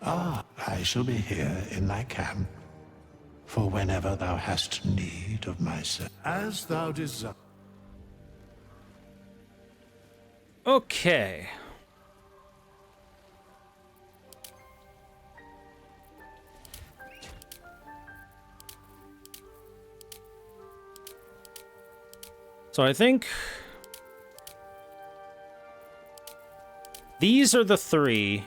I shall be here in thy camp, for whenever thou hast need of my service. As thou desire. Okay. So I think these are the three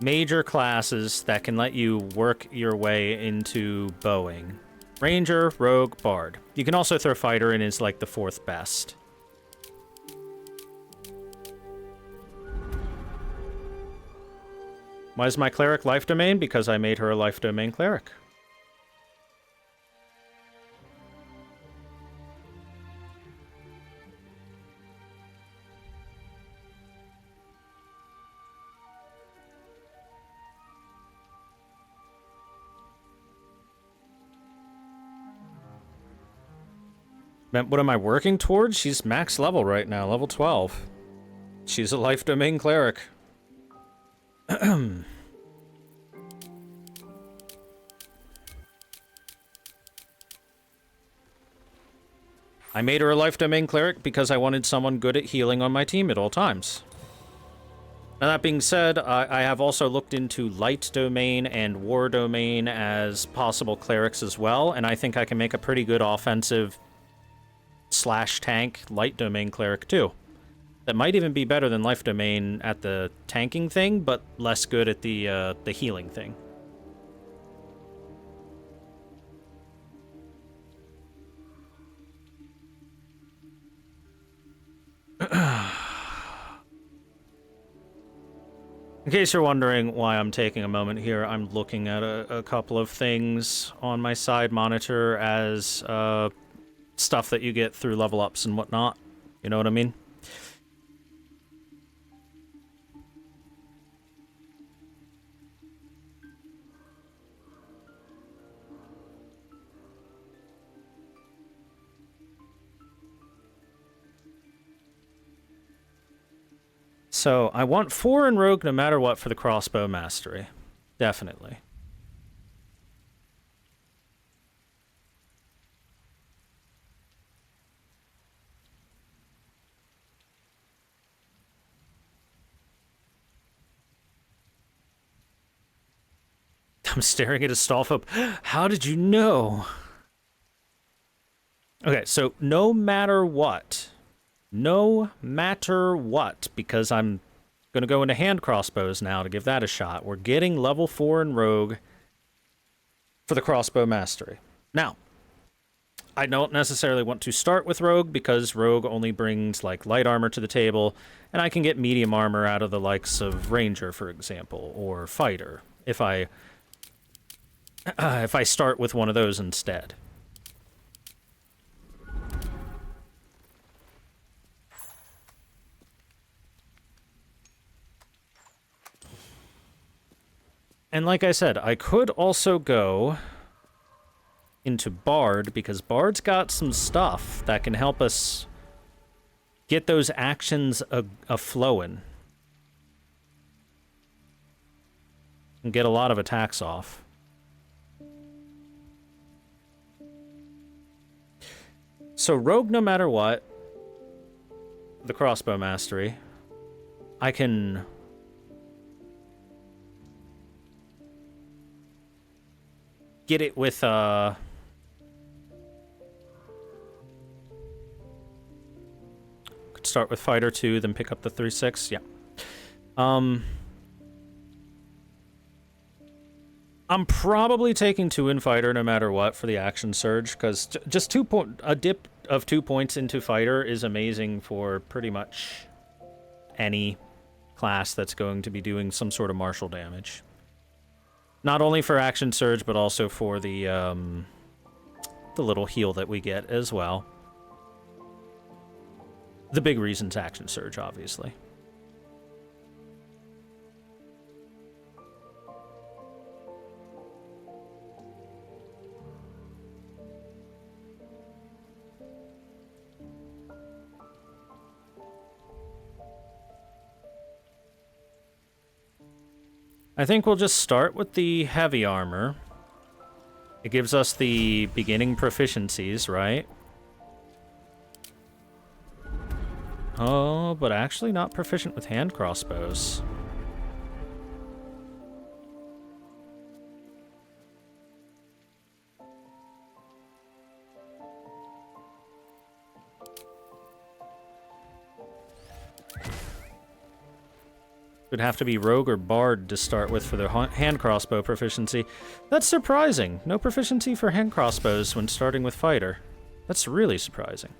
major classes that can let you work your way into bowing. Ranger, Rogue, Bard. You can also throw Fighter in as like the fourth best. Why is my Cleric life domain? Because I made her a life domain Cleric. What am I working towards? She's max level right now, level 12. She's a life domain Cleric. I made her a life domain Cleric because I wanted someone good at healing on my team at all times. Now that being said, I have also looked into light domain and war domain as possible clerics as well, and I think I can make a pretty good offensive / tank light domain cleric too. That might even be better than life domain at the tanking thing, but less good at the healing thing. In case you're wondering why I'm taking a moment here, I'm looking at a couple of things on my side monitor as stuff that you get through level ups and whatnot. You know what I mean? So, I want 4 in Rogue no matter what for the crossbow mastery. Definitely. I'm staring at Astolfo. How did you know? Okay, so no matter what, because I'm going to go into hand crossbows now to give that a shot. We're getting level 4 in Rogue for the crossbow mastery. Now, I don't necessarily want to start with Rogue because Rogue only brings like light armor to the table, and I can get medium armor out of the likes of Ranger, for example, or Fighter if I start with one of those instead. And like I said, I could also go into Bard, because Bard's got some stuff that can help us get those actions a-flowing. And get a lot of attacks off. So Rogue, no matter what, the crossbow mastery, I can get it with could start with Fighter 2, then pick up the 3/6. Yeah. I'm probably taking 2 in Fighter no matter what for the action surge, because just a dip of 2 points into Fighter is amazing for pretty much any class that's going to be doing some sort of martial damage. Not only for action surge, but also for the little heal that we get as well. The big reason's action surge, obviously. I think we'll just start with the heavy armor. It gives us the beginning proficiencies, right? Oh, but actually not proficient with hand crossbows. Would have to be rogue or bard to start with for the hand crossbow proficiency. That's surprising. No proficiency for hand crossbows when starting with fighter. That's really surprising.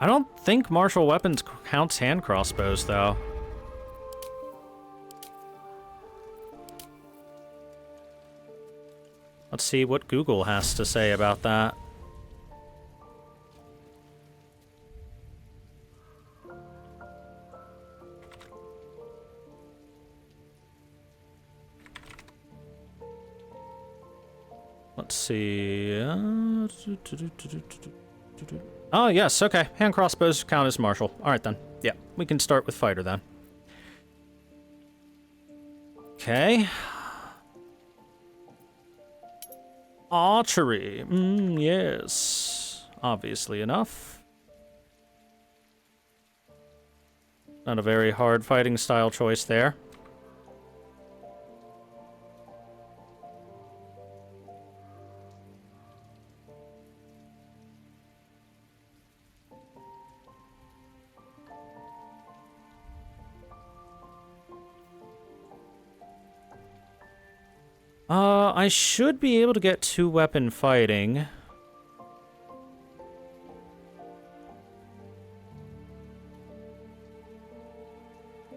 I don't think martial weapons counts hand crossbows, though. Let's see what Google has to say about that. Let's see. Oh, yes, okay. Hand crossbows count as martial. Alright then. Yeah, we can start with fighter then. Okay. Archery. Yes. Obviously enough. Not a very hard fighting style choice there. I should be able to get two-weapon fighting.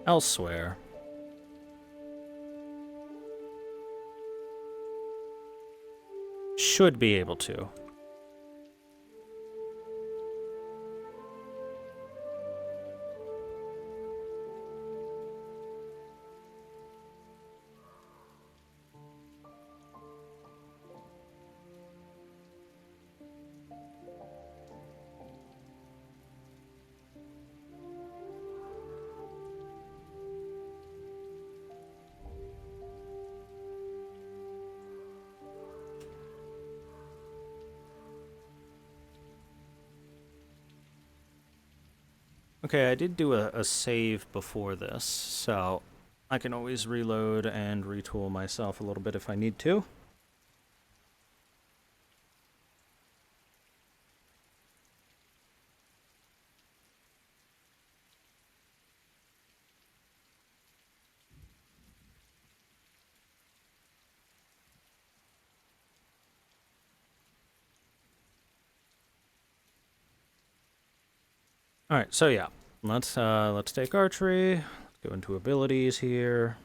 Elsewhere. Should be able to. Okay, I did do a save before this, so I can always reload and retool myself a little bit if I need to. All right, so yeah, let's take archery. Let's go into abilities here.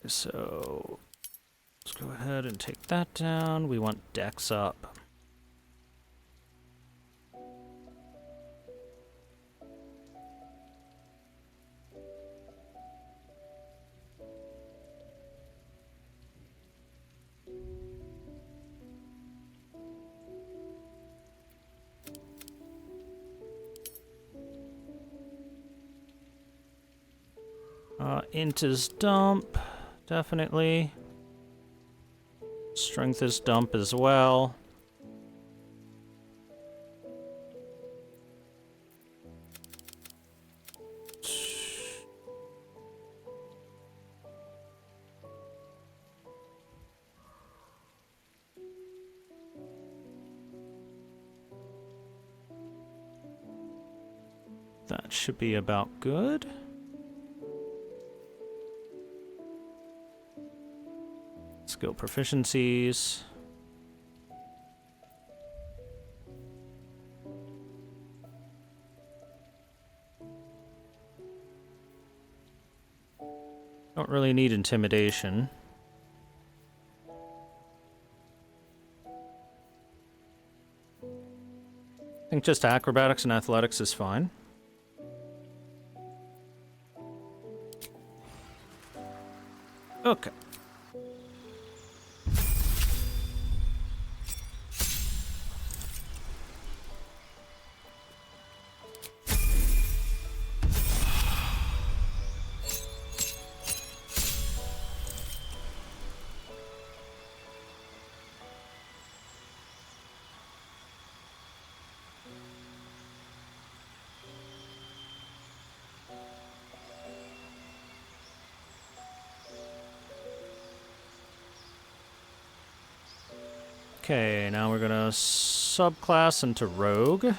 So let's go ahead and take that down. We want Dex up. Int is dump. Definitely. Strength is dump as well. That should be about good. Skill proficiencies. Don't really need intimidation. I think just acrobatics and athletics is fine. Okay. Okay, now we're gonna subclass into Rogue. We're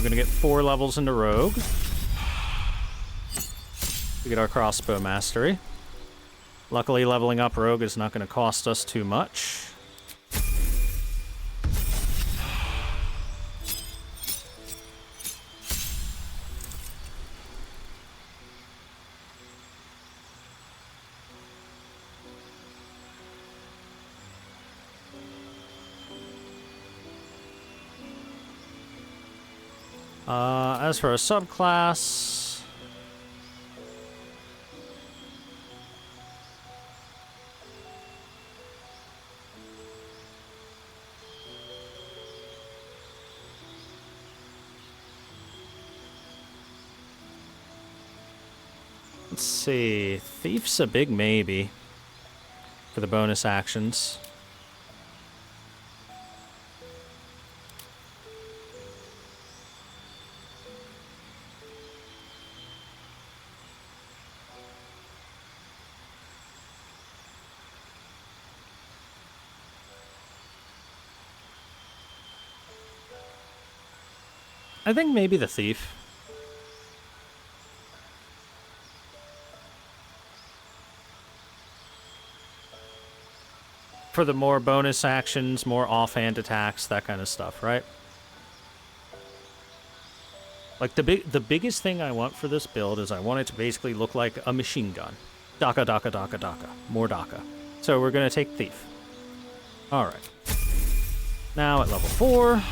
gonna get 4 levels into Rogue. We get our crossbow mastery. Luckily, leveling up Rogue is not gonna cost us too much. As for a subclass, let's see, Thief's a big maybe for the bonus actions. I think maybe the Thief. For the more bonus actions, more offhand attacks, that kind of stuff, right? Like, the biggest thing I want for this build is I want it to basically look like a machine gun. Daka, daka, daka, daka. More daka. So we're going to take Thief. Alright. Now at level 4...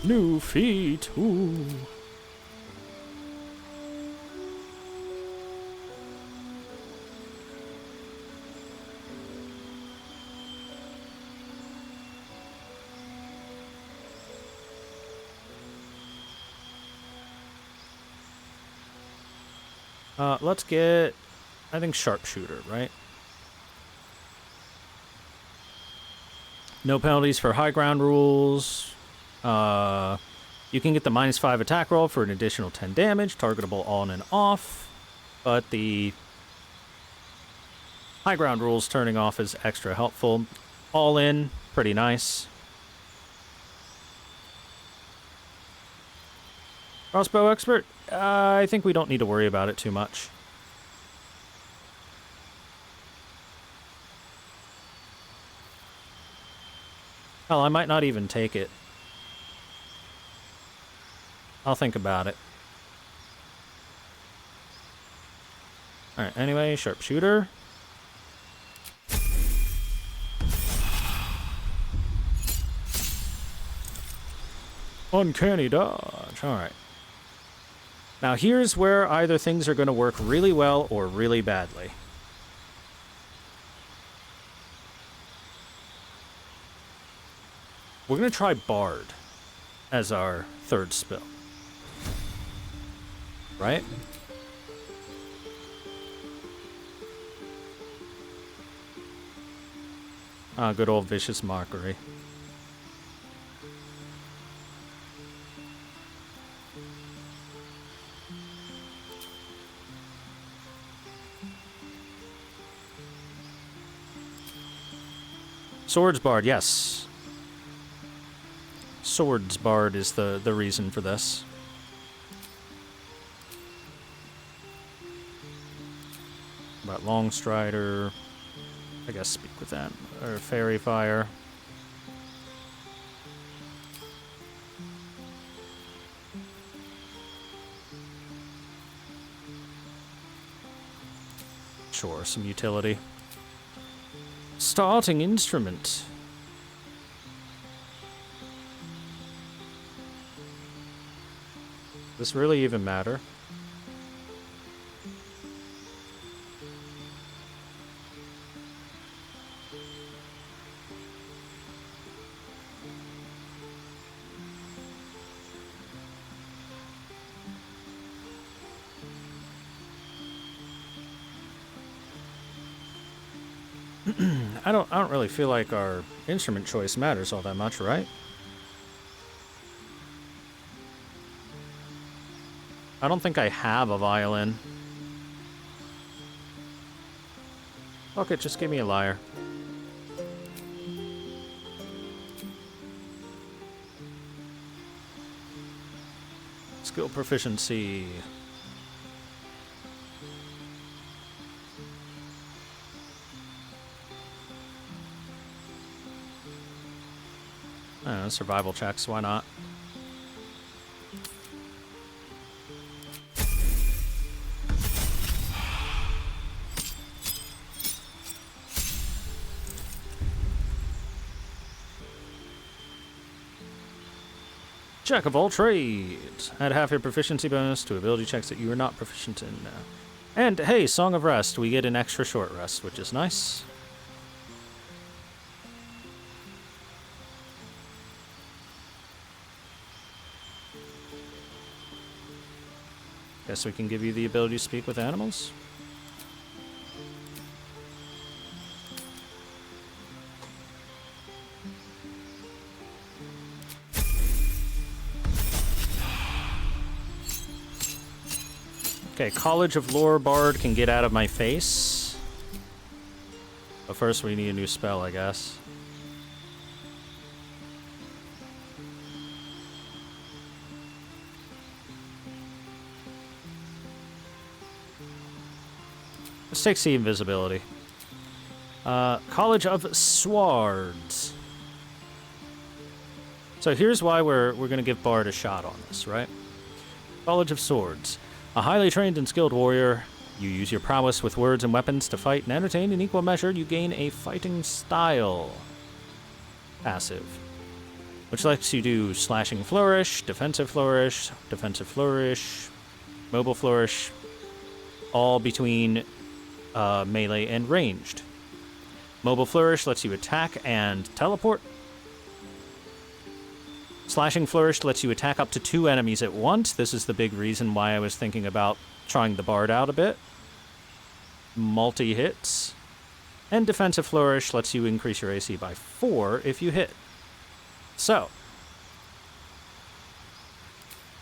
New feat. Ooh. Let's get, I think, sharpshooter, right? No penalties for high ground rules. You can get the -5 attack roll for an additional 10 damage, targetable on and off, but the high ground rules turning off is extra helpful. All in, pretty nice. Crossbow expert? I think we don't need to worry about it too much. Hell, I might not even take it. I'll think about it. Alright, anyway, sharpshooter. Uncanny dodge. Alright. Now here's where either things are going to work really well or really badly. We're going to try Bard as our third spell. Right? Ah, good old vicious mockery. Swords Bard, yes. Swords Bard is the reason for this. About Longstrider, I guess speak with that, or Fairy Fire. Sure, some utility. Starting instrument. Does this really even matter? I don't really feel like our instrument choice matters all that much, right? I don't think I have a violin. Fuck it, just give me a lyre. Skill proficiency. I don't know, survival checks, why not? Jack of all trades. Add half your proficiency bonus to ability checks that you are not proficient in. And hey, Song of Rest. We get an extra short rest, which is nice. Guess we can give you the ability to speak with animals. Okay, College of Lore Bard can get out of my face. But first we need a new spell, I guess. Let's take the invisibility. College of Swords. So here's why we're going to give Bard a shot on this, right? College of Swords. A highly trained and skilled warrior, you use your prowess with words and weapons to fight and entertain in equal measure. You gain a fighting style passive, which lets you do slashing flourish, defensive flourish, mobile flourish, all between melee and ranged. Mobile flourish lets you attack and teleport. Slashing Flourish lets you attack up to 2 enemies at once. This is the big reason why I was thinking about trying the Bard out a bit. Multi-hits. And Defensive Flourish lets you increase your AC by 4 if you hit. So,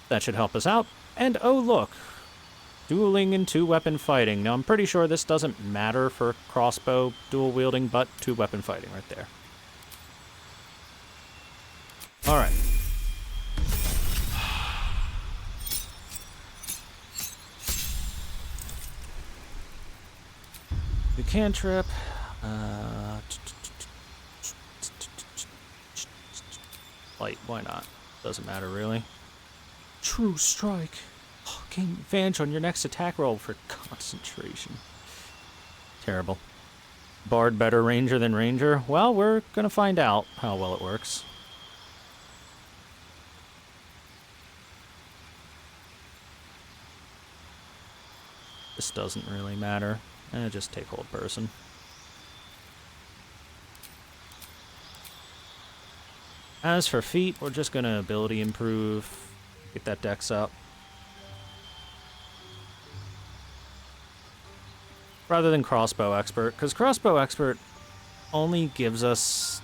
that should help us out. And oh look, dueling and 2-weapon fighting. Now I'm pretty sure this doesn't matter for crossbow dual wielding, but 2-weapon fighting right there. Alright. You cantrip. Light, why not? Doesn't matter really. True Strike. Oh, gain advantage on your next attack roll for concentration. Terrible. Bard better ranger than ranger? Well, we're gonna find out how well it works. This doesn't really matter. Just take hold person. As for feat, we're just gonna ability improve. Get that dex up. Rather than crossbow expert, because crossbow expert only gives us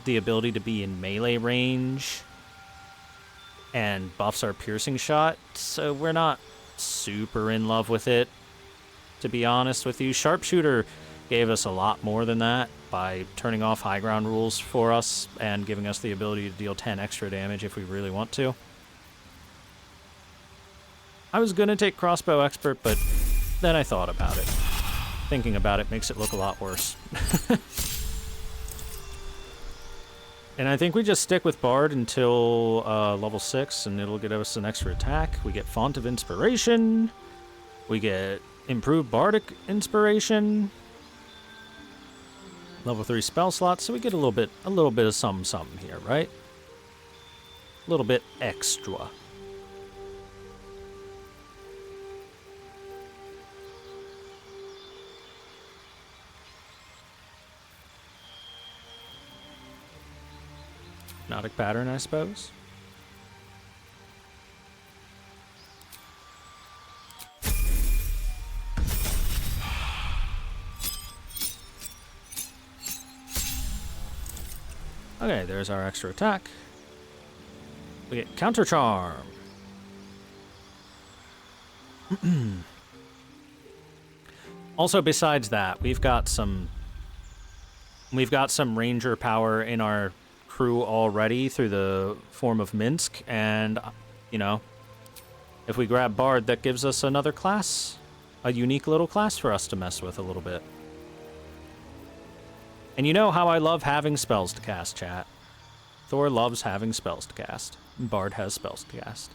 the ability to be in melee range and buffs our piercing shot, so we're not super in love with it, to be honest with you. Sharpshooter gave us a lot more than that by turning off high ground rules for us and giving us the ability to deal 10 extra damage if we really want to. I was gonna take crossbow expert, but then I thought about it. Thinking about it makes it look a lot worse. And I think we just stick with Bard until level 6, and it'll get us an extra attack. We get Font of Inspiration. We get improved Bardic Inspiration. Level 3 spell slots, so we get a little bit of something here, right? A little bit extra. Hypnotic pattern, I suppose. Okay, there's our extra attack. We get Counter Charm. Also, besides that, we've got some ranger power in our crew already through the form of Minsk, and you know, if we grab Bard, that gives us another class, a unique little class for us to mess with a little bit. And you know how I love having spells to cast, chat. Thor loves having spells to cast. Bard has spells to cast.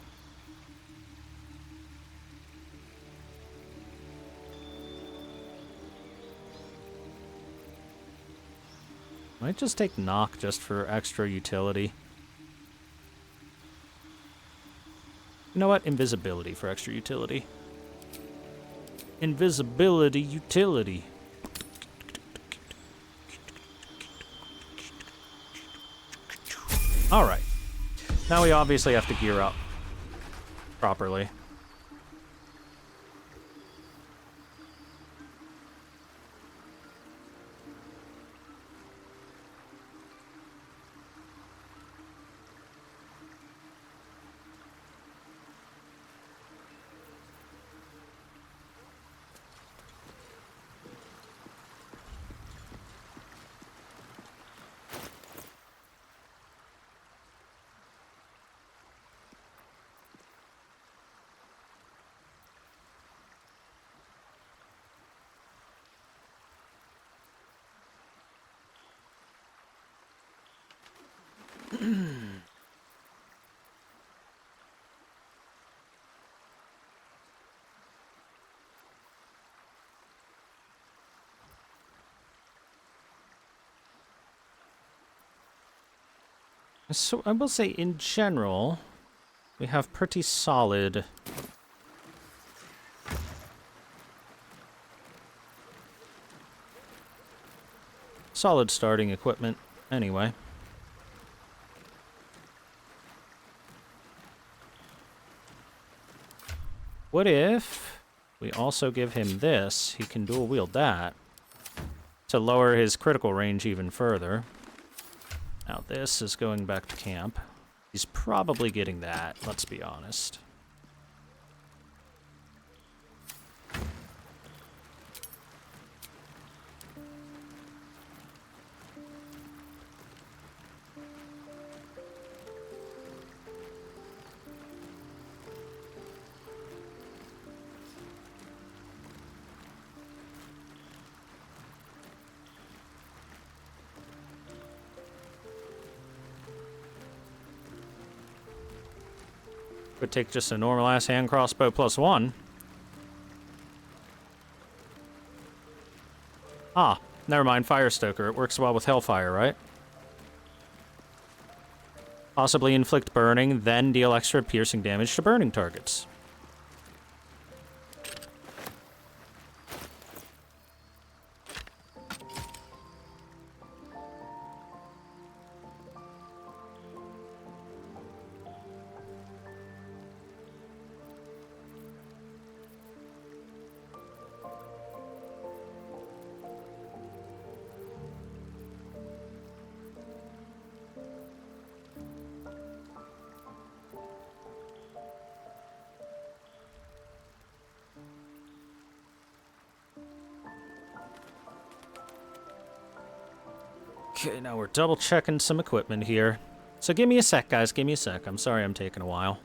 Might just take Knock just for extra utility. You know what? Invisibility for extra utility. Invisibility utility. Alright. Now we obviously have to gear up properly. So I will say, in general, we have pretty solid starting equipment anyway. What if we also give him this? He can dual wield that to lower his critical range even further. Now this is going back to camp. He's probably getting that, let's be honest. Would take just a normal-ass hand crossbow +1. Ah, never mind, Firestoker. It works well with Hellfire, right? Possibly inflict burning, then deal extra piercing damage to burning targets. Okay, now we're double checking some equipment here. So give me a sec, guys. Give me a sec. I'm sorry I'm taking a while.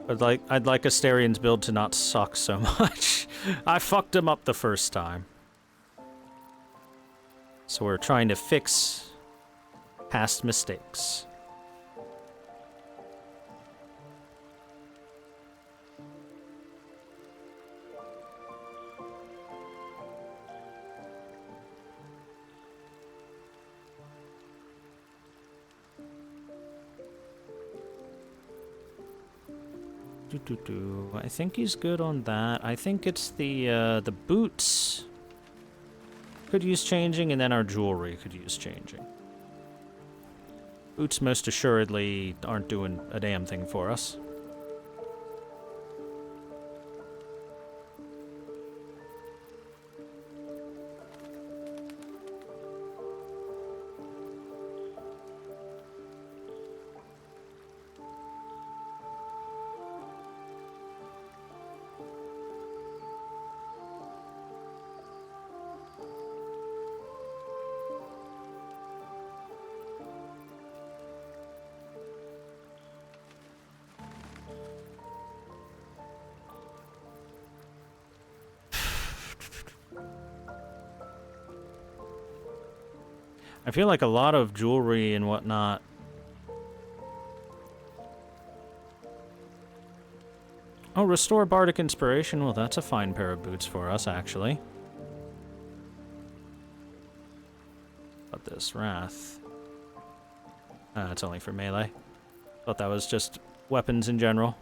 I'd like Astarion's build to not suck so much. I fucked him up the first time. So we're trying to fix past mistakes. I think he's good on that. I think it's the boots could use changing, and then our jewelry could use changing. Boots most assuredly aren't doing a damn thing for us. I feel like a lot of jewelry and whatnot. Oh, restore Bardic Inspiration. Well, that's a fine pair of boots for us, actually. But this Wrath. It's only for melee. Thought that was just weapons in general.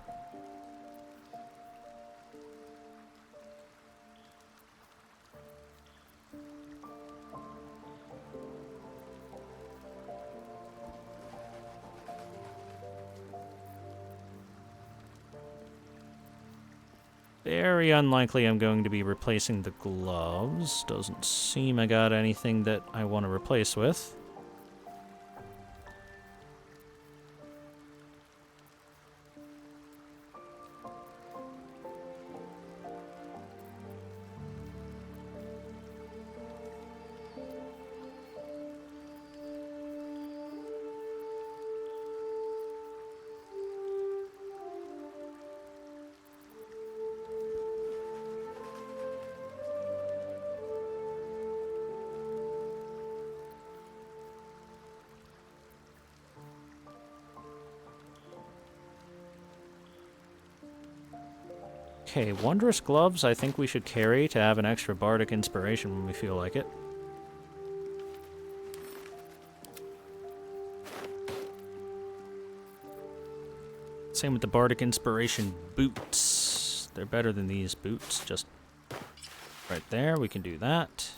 Very unlikely I'm going to be replacing the gloves. Doesn't seem I got anything that I want to replace with. Okay, Wondrous Gloves I think we should carry to have an extra Bardic Inspiration when we feel like it. Same with the Bardic Inspiration boots. They're better than these boots, just right there. We can do that.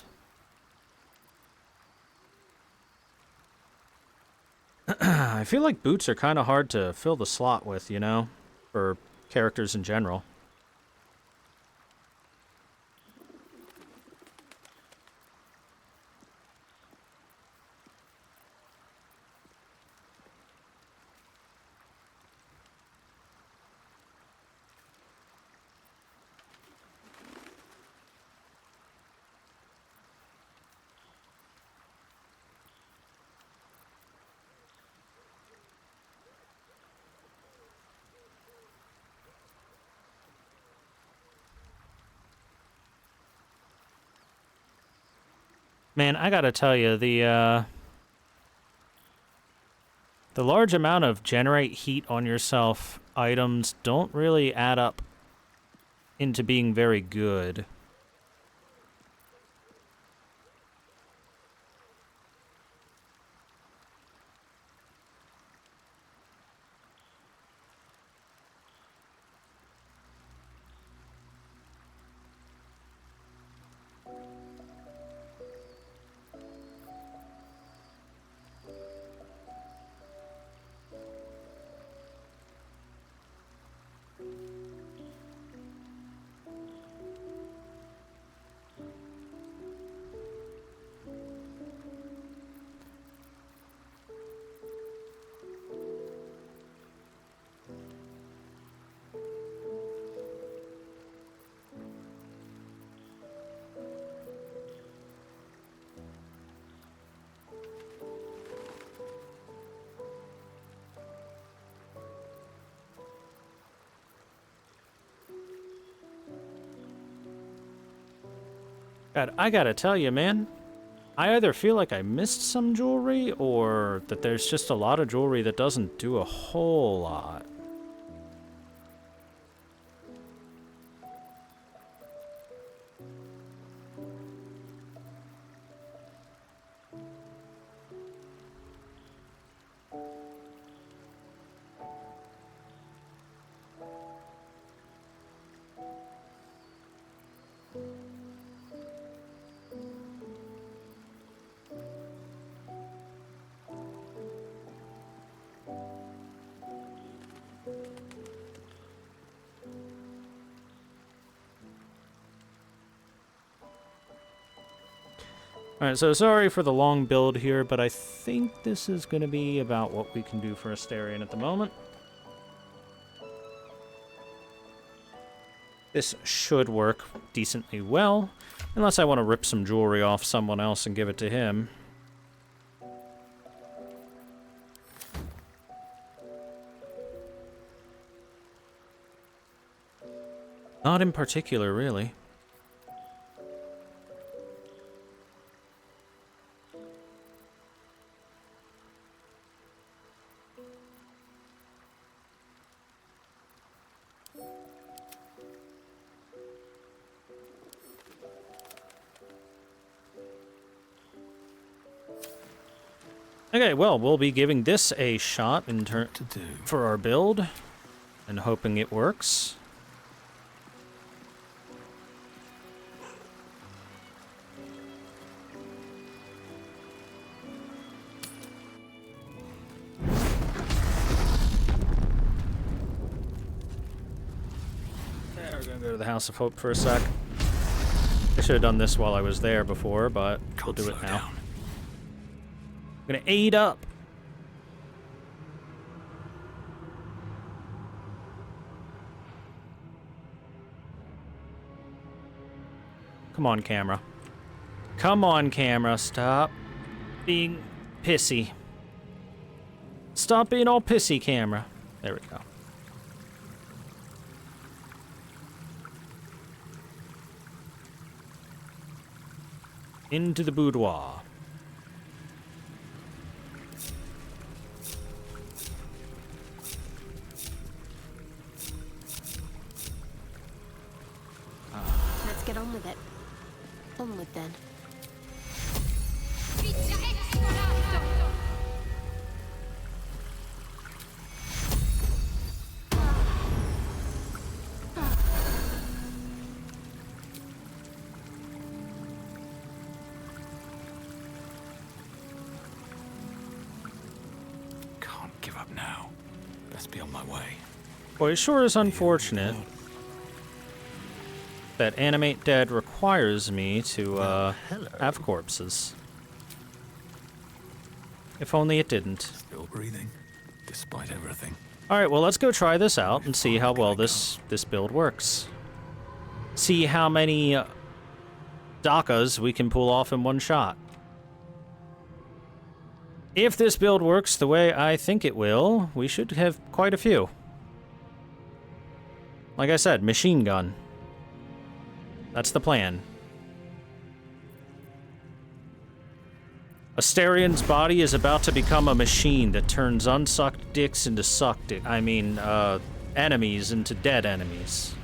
I feel like boots are kind of hard to fill the slot with, you know, for characters in general. Man, I gotta tell you, the large amount of generate heat on yourself items don't really add up into being very good. God, I gotta tell you, man. I either feel like I missed some jewelry, or that there's just a lot of jewelry that doesn't do a whole lot. Alright, so sorry for the long build here, but I think this is going to be about what we can do for Astarion at the moment. This should work decently well, unless I want to rip some jewelry off someone else and give it to him. Not in particular, really. Okay, well, we'll be giving this a shot in turn for our build, and hoping it works. We're gonna go to the House of Hope for a sec. I should have done this while I was there before, but we'll do it now. I'm gonna aid up. Come on, camera. Come on, camera. Stop being pissy. Stop being all pissy, camera. There we go. Into the boudoir. Let's get on with it. Onward then. Can't give up now. Best be on my way. Well, it sure is unfortunate that Animate Dead requires me to have corpses. If only it didn't. Still breathing, despite everything. Alright, well, let's go try this out and see how well this build works. See how many Dakas we can pull off in one shot. If this build works the way I think it will, we should have quite a few. Like I said, machine gun. That's the plan. Astarion's body is about to become a machine that turns unsucked dicks into sucked dick. I mean, enemies into dead enemies.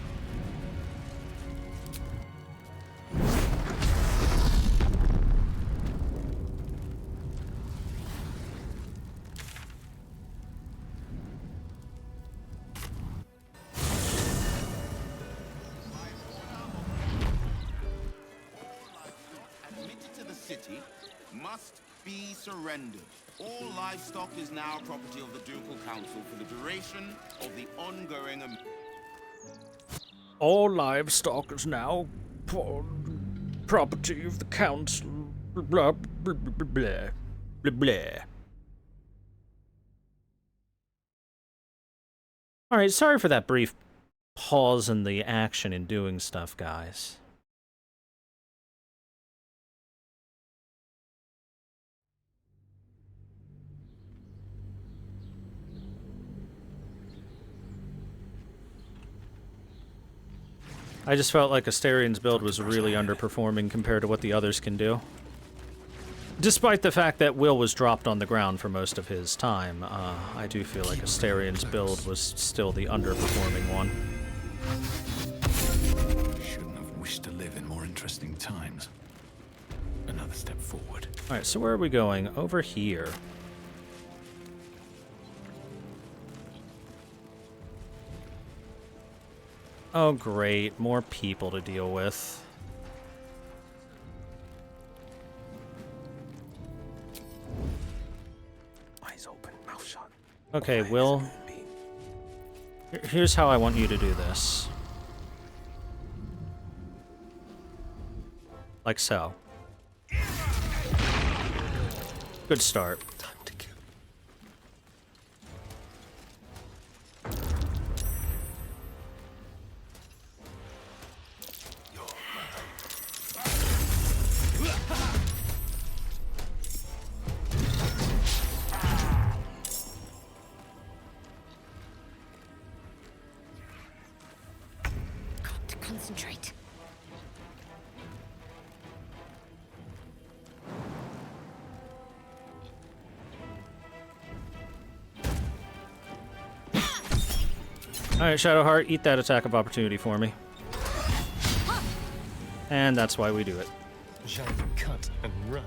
Must be surrendered. All livestock is now property of the Ducal Council for the duration of the ongoing... All livestock is now property of the council. Blah, blah, blah, blah, blah, blah. Alright, sorry for that brief pause in the action in doing stuff, guys. I just felt like Astarion's build was really underperforming compared to what the others can do. Despite the fact that Will was dropped on the ground for most of his time, I do feel like Astarion's build was still the underperforming one. Shouldn't have wished to live in more interesting times. Another step forward. Alright, so where are we going? Over here. Oh great, more people to deal with. Eyes open, mouth shut. Okay, Will. Here's how I want you to do this. Like so. Good start. Time to kill. Got to concentrate. Alright, Shadowheart, eat that attack of opportunity for me. And that's why we do it. Shall cut and run.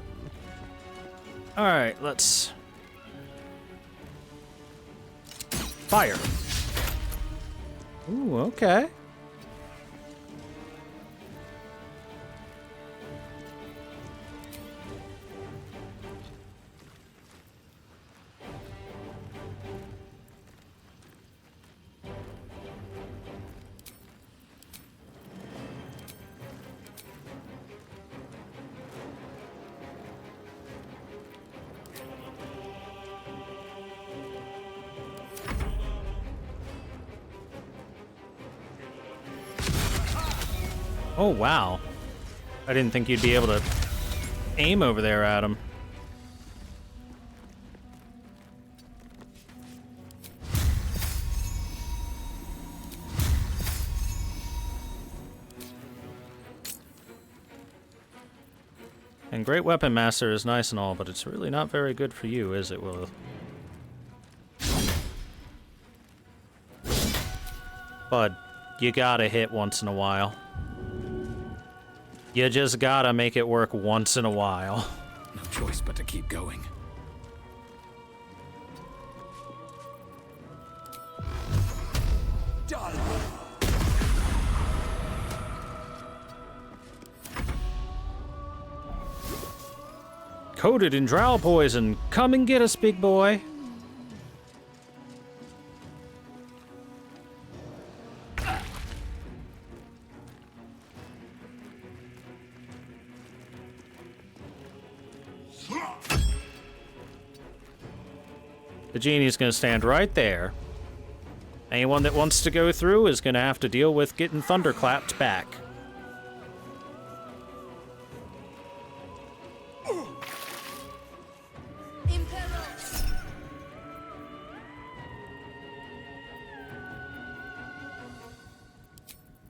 Alright, let's... Fire! Ooh, okay. Oh, wow. I didn't think you'd be able to aim over there at him. And Great Weapon Master is nice and all, but it's really not very good for you, is it, Will? Bud, you gotta hit once in a while. You just gotta make it work once in a while. No choice but to keep going. Coated in drow poison. Come and get us, big boy. The genie's gonna stand right there. Anyone that wants to go through is gonna have to deal with getting thunderclapped back.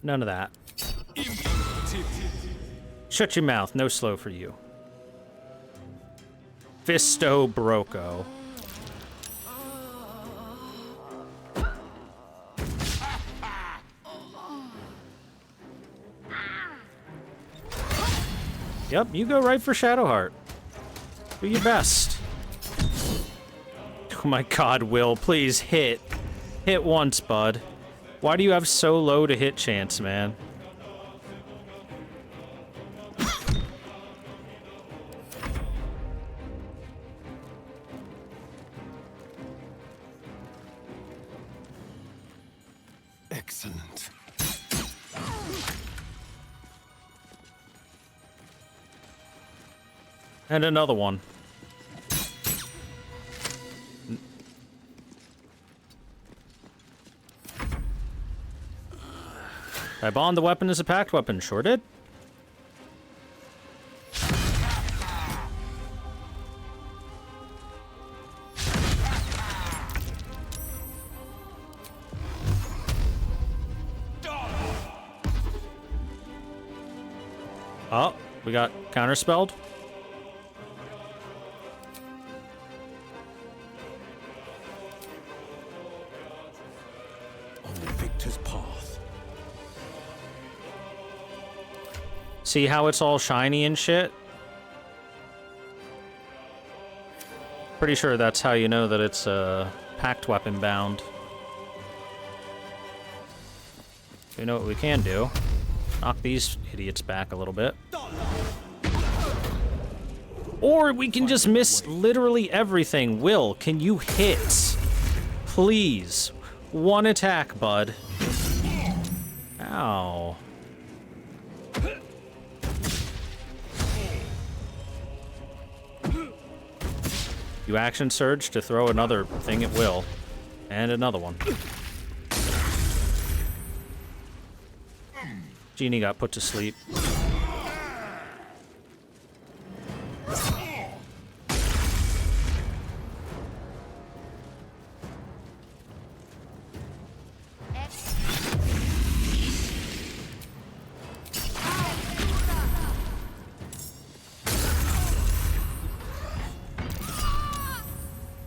None of that. Shut your mouth. No slow for you. Fisto Broco. Yep, you go right for Shadowheart. Do your best. Oh my god, Will, please hit. Hit once, bud. Why do you have so low to hit chance, man? Excellent. And another one. I bond the weapon as a packed weapon. Sure did. Oh, we got counterspelled. On the victor's path. See how it's all shiny and shit? Pretty sure that's how you know that it's pact weapon bound. You know what we can do? Knock these idiots back a little bit. Or we can just miss literally everything. Will, can you hit? Please. One attack, bud. Ow. You action surge to throw another thing at will. And another one. Genie got put to sleep.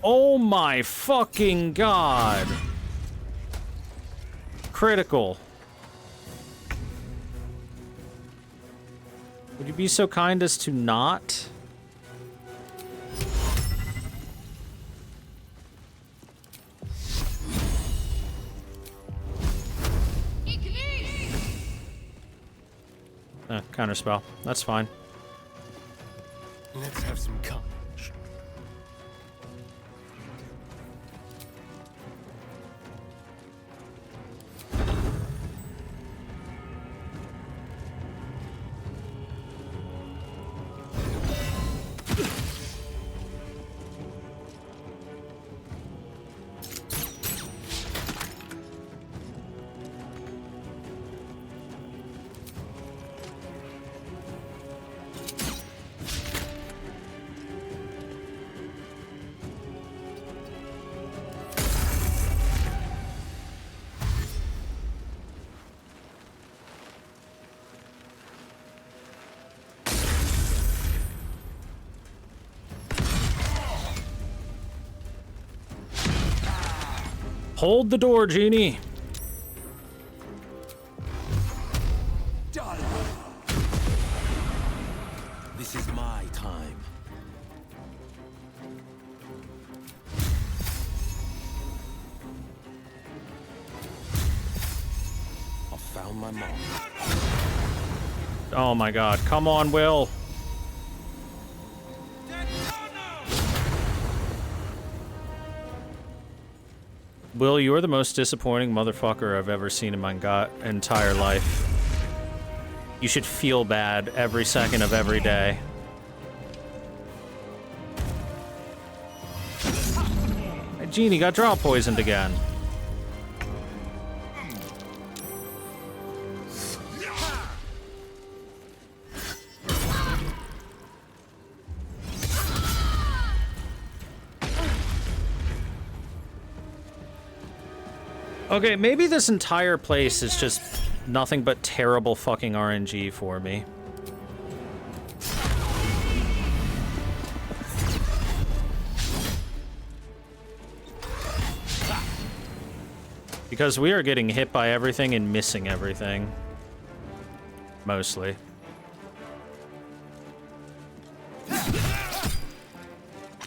Oh my fucking god. Critical. Would you be so kind as to not? Counterspell. That's fine. Let's have some courage. Hold the door, Genie. This is my time. I found my mom. Oh my god. Come on, Will. Will, you're the most disappointing motherfucker I've ever seen in my entire life. You should feel bad every second of every day. Hey, Genie got drop poisoned again. Okay, maybe this entire place is just nothing but terrible fucking RNG for me. Because we are getting hit by everything and missing everything. Mostly.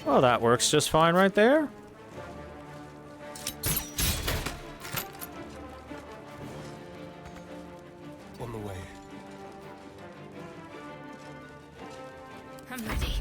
Well, that works just fine right there. On the way. I'm ready.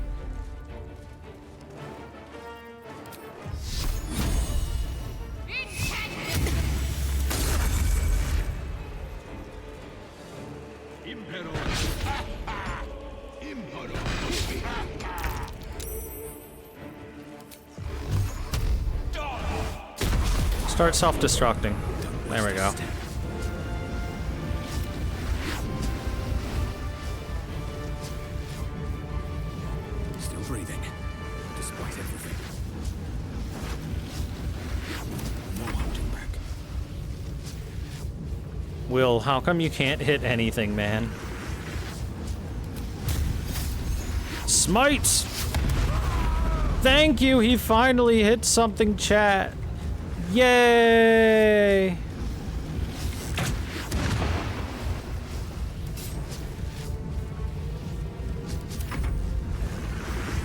Start self-destructing. There we go. Still breathing, despite everything. No holding back. Will, how come you can't hit anything, man? Smite! Thank you, he finally hit something, chat. Yay!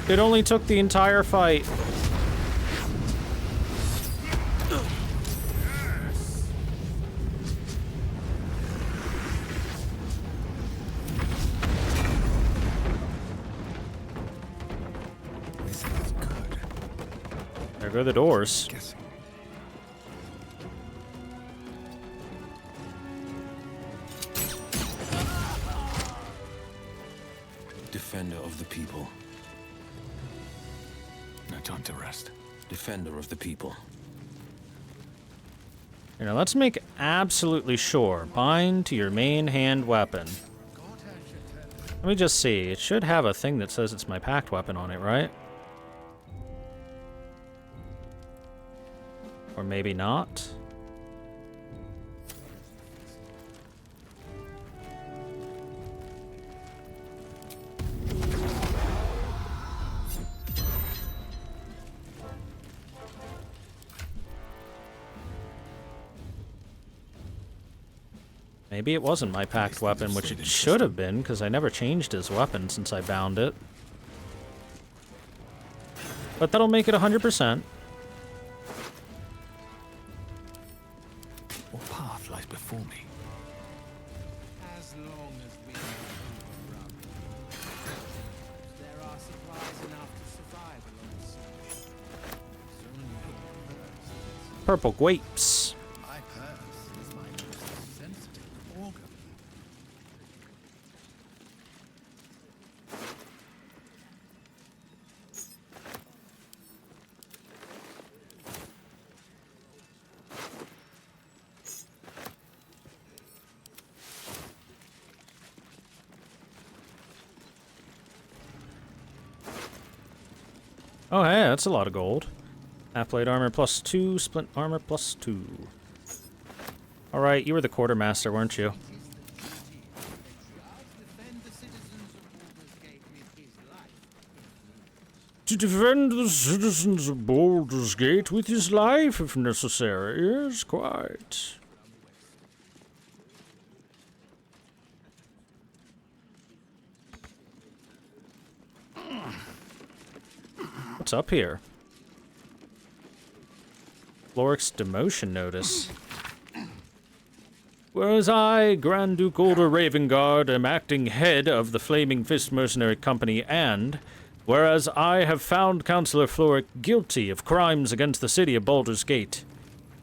It only took the entire fight. This feels good. There go the doors. Guessing. Defender of the people. No time to rest. Defender of the people. Here, now let's make absolutely sure. Bind to your main hand weapon. Let me just see. It should have a thing that says it's my packed weapon on it, right? Or maybe not. Maybe it wasn't my packed weapon, which it should have been, because I never changed his weapon since I bound it. But that'll make it 100%. What path lies before me? As long as we have food around, there are supplies enough to survive along the sea. It's only your purse Purple grapes. my purse is my most sensitive organ. Oh, hey, that's a lot of gold. Half-plate armor +2, splint armor +2. Alright, you were the quartermaster, weren't you? Defend the citizens of Baldur's Gate with his life. To defend the citizens of Baldur's Gate with his life, if necessary. Yes, quite. What's up here? Floric's demotion notice. Whereas I, Grand Duke Older Ravengard, am acting head of the Flaming Fist Mercenary Company, and whereas I have found Councillor Floric guilty of crimes against the city of Baldur's Gate,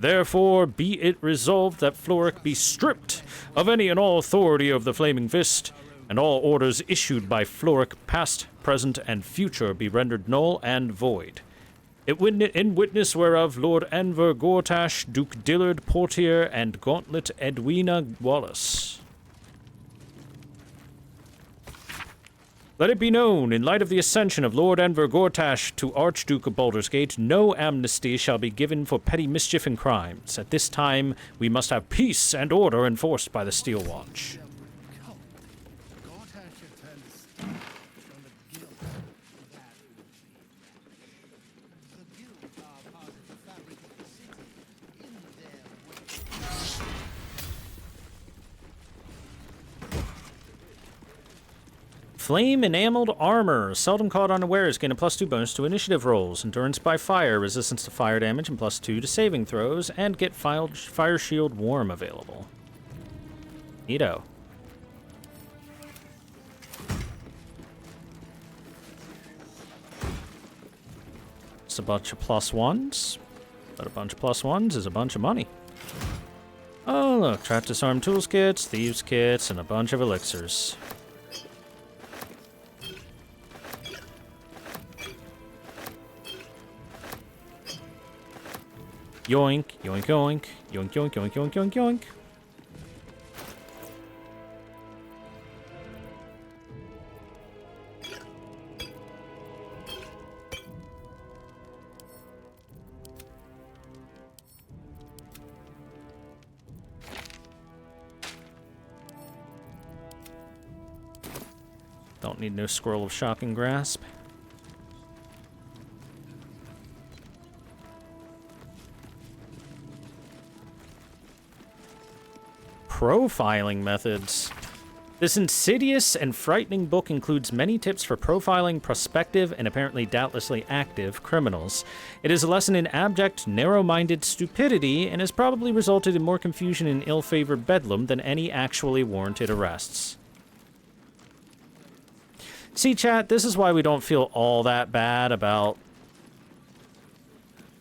therefore be it resolved that Floric be stripped of any and all authority of the Flaming Fist, and all orders issued by Floric, past, present, and future, be rendered null and void. In witness whereof Lord Enver Gortash, Duke Dillard Portier, and Gauntlet Edwina Wallace. Let it be known, in light of the ascension of Lord Enver Gortash to Archduke of Baldur's Gate, no amnesty shall be given for petty mischief and crimes. At this time, we must have peace and order enforced by the Steel Watch. Gortash had turned the speech on the guild. That would be the guild are part of the fabric of the city in their way. Flame enameled armor, seldom caught unawares, gain a +2 bonus to initiative rolls, endurance by fire, resistance to fire damage, and +2 to saving throws, and get fire shield warm available. Neato. It's a bunch of +1s, but a bunch of +1s is a bunch of money. Oh look, trap disarm tools kits, thieves kits, and a bunch of elixirs. Yoink, yoink, yoink, yoink, yoink, yoink, yoink, yoink, yoink. Don't need no scroll of shocking grasp. Profiling methods. This insidious and frightening book includes many tips for profiling prospective and apparently doubtlessly active criminals. It is a lesson in abject, narrow-minded stupidity and has probably resulted in more confusion and ill-favored bedlam than any actually warranted arrests. See, chat, this is why we don't feel all that bad about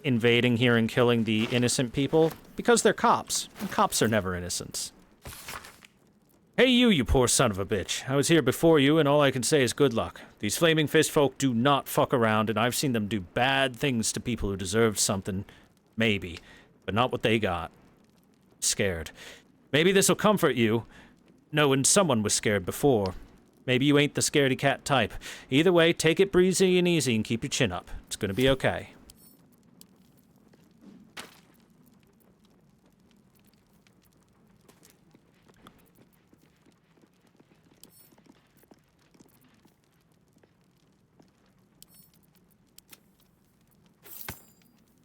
invading here and killing the innocent people, because they're cops, and cops are never innocent. Hey you poor son of a bitch. I was here before you, and all I can say is good luck. These Flaming Fist folk do not fuck around, and I've seen them do bad things to people who deserved something. Maybe. But not what they got. Scared. Maybe this'll comfort you, knowing someone was scared before. Maybe you ain't the scaredy cat type. Either way, take it breezy and easy and keep your chin up. It's gonna be okay.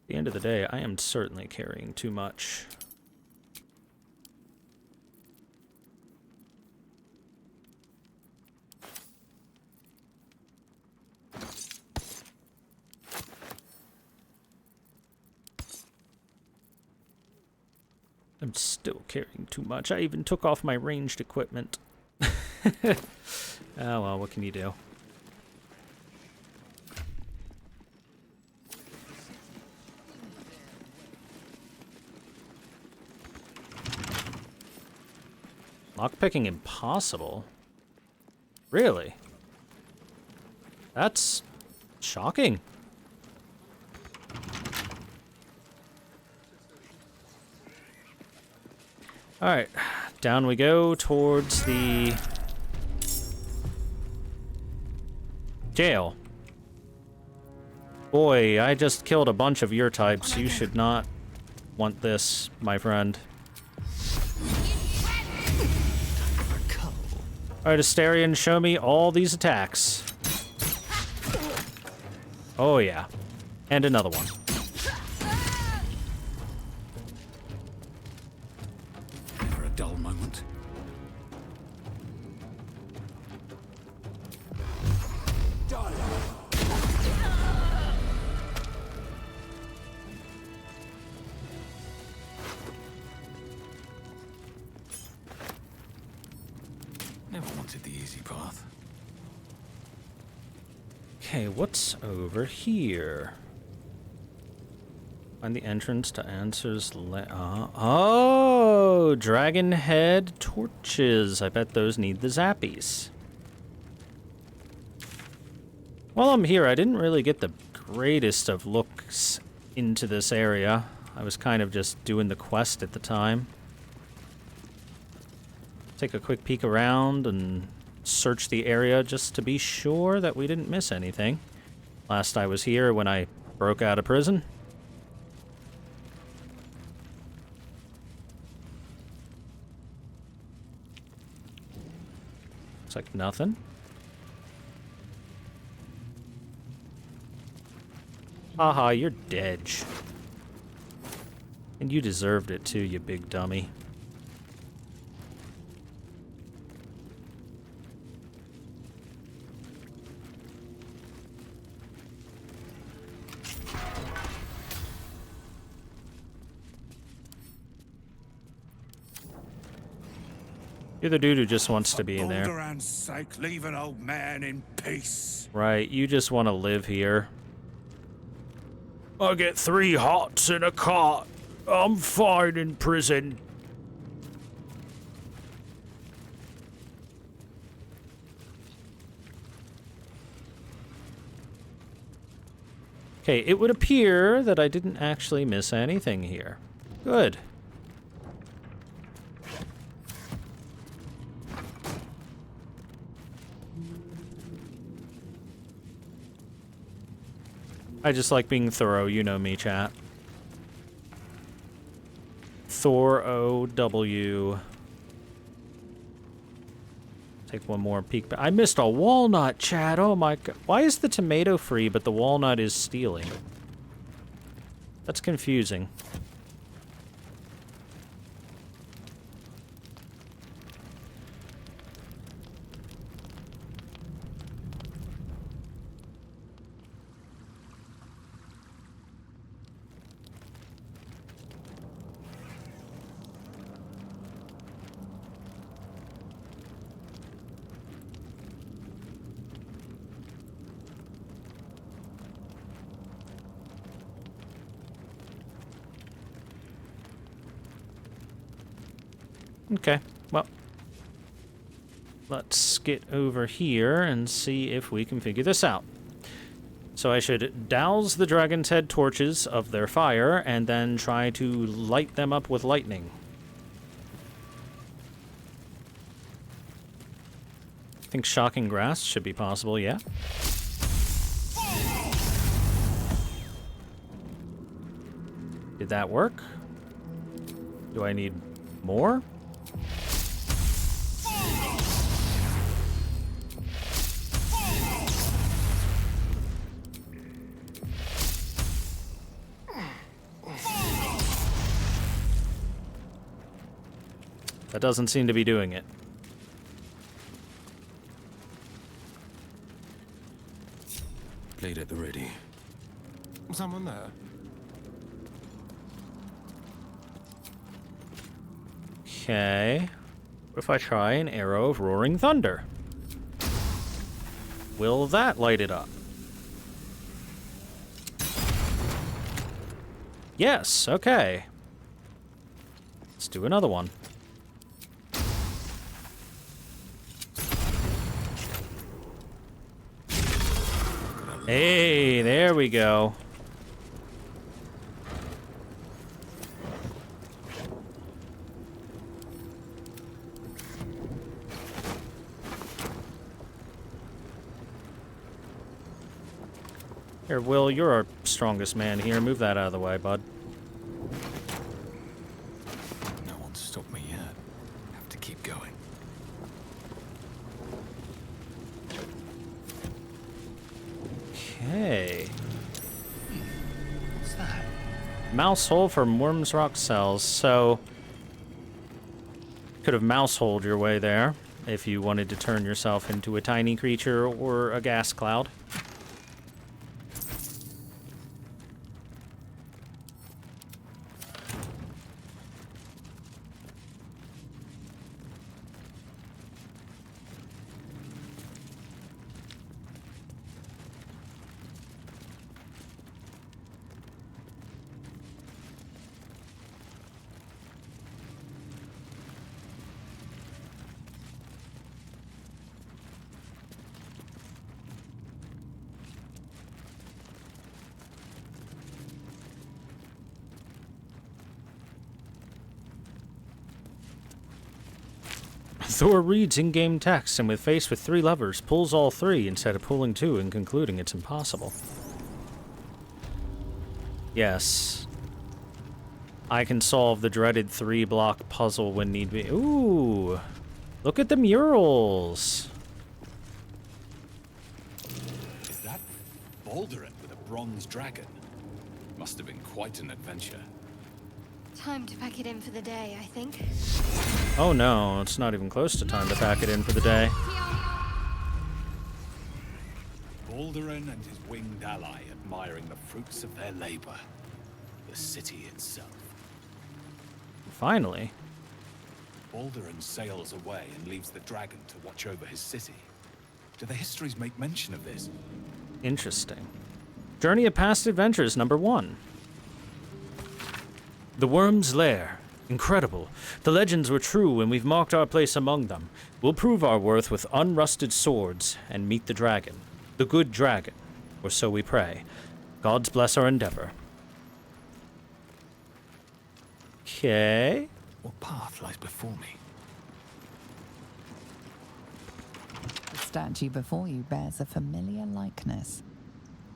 At the end of the day, I am certainly carrying too much. I'm still carrying too much. I even took off my ranged equipment. Oh well, what can you do? Lockpicking impossible? Really? That's shocking. Alright, down we go towards the jail. Boy, I just killed a bunch of your types. You should not want this, my friend. Alright, Astarion, show me all these attacks. Oh yeah. And another one. Never a dull moment. Never wanted the easy path. Okay, what's over here? Find the entrance to Answer's oh, dragon head torches. I bet those need the zappies. While I'm here, I didn't really get the greatest of looks into this area. I was kind of just doing the quest at the time. Take a quick peek around and search the area just to be sure that we didn't miss anything. Last I was here when I broke out of prison. Looks like nothing. Haha, you're dead. And you deserved it too, you big dummy. You're the dude who just wants to be in there. For Baldur's sake, leave an old man in peace. Right, you just want to live here. I get 3 hots in a cot. I'm fine in prison. Okay, it would appear that I didn't actually miss anything here. Good. I just like being thorough, you know me, chat. Thor O-W. Take one more peek. I missed a walnut, Chad. Oh my god. Why is the tomato free, but the walnut is stealing? That's confusing. Okay, well, let's get over here and see if we can figure this out. So I should douse the dragon's head torches of their fire and then try to light them up with lightning. I think shocking grass should be possible, yeah. Did that work? Do I need more? That doesn't seem to be doing it. Blade at the ready. Someone there? Okay. What if I try an arrow of roaring thunder? Will that light it up? Yes, okay. Let's do another one. Hey, there we go. Here, Will, you're our strongest man here. Move that out of the way, bud. No one's stopped me yet. Have to keep going. Okay. What's that? Mouse hole for Worm's Rock cells. So, could have mouse holed your way there if you wanted to turn yourself into a tiny creature or a gas cloud. Thor reads in-game text and, with faced with 3 levers, pulls all 3 instead of pulling 2 and concluding it's impossible. Yes. I can solve the dreaded 3-block puzzle when need be. Ooh! Look at the murals! Is that Baldur with a bronze dragon? Must have been quite an adventure. Time to pack it in for the day, I think. Oh no, it's not even close to time to pack it in for the day. Baldurin and his winged ally admiring the fruits of their labor. The city itself. Finally. Baldurin sails away and leaves the dragon to watch over his city. Do the histories make mention of this? Interesting. Journey of Past Adventures, number 1. The Worm's Lair. Incredible. The legends were true, and we've marked our place among them. We'll prove our worth with unrusted swords and meet the dragon. The good dragon. Or so we pray. Gods bless our endeavor. Okay. What path lies before me? The statue before you bears a familiar likeness.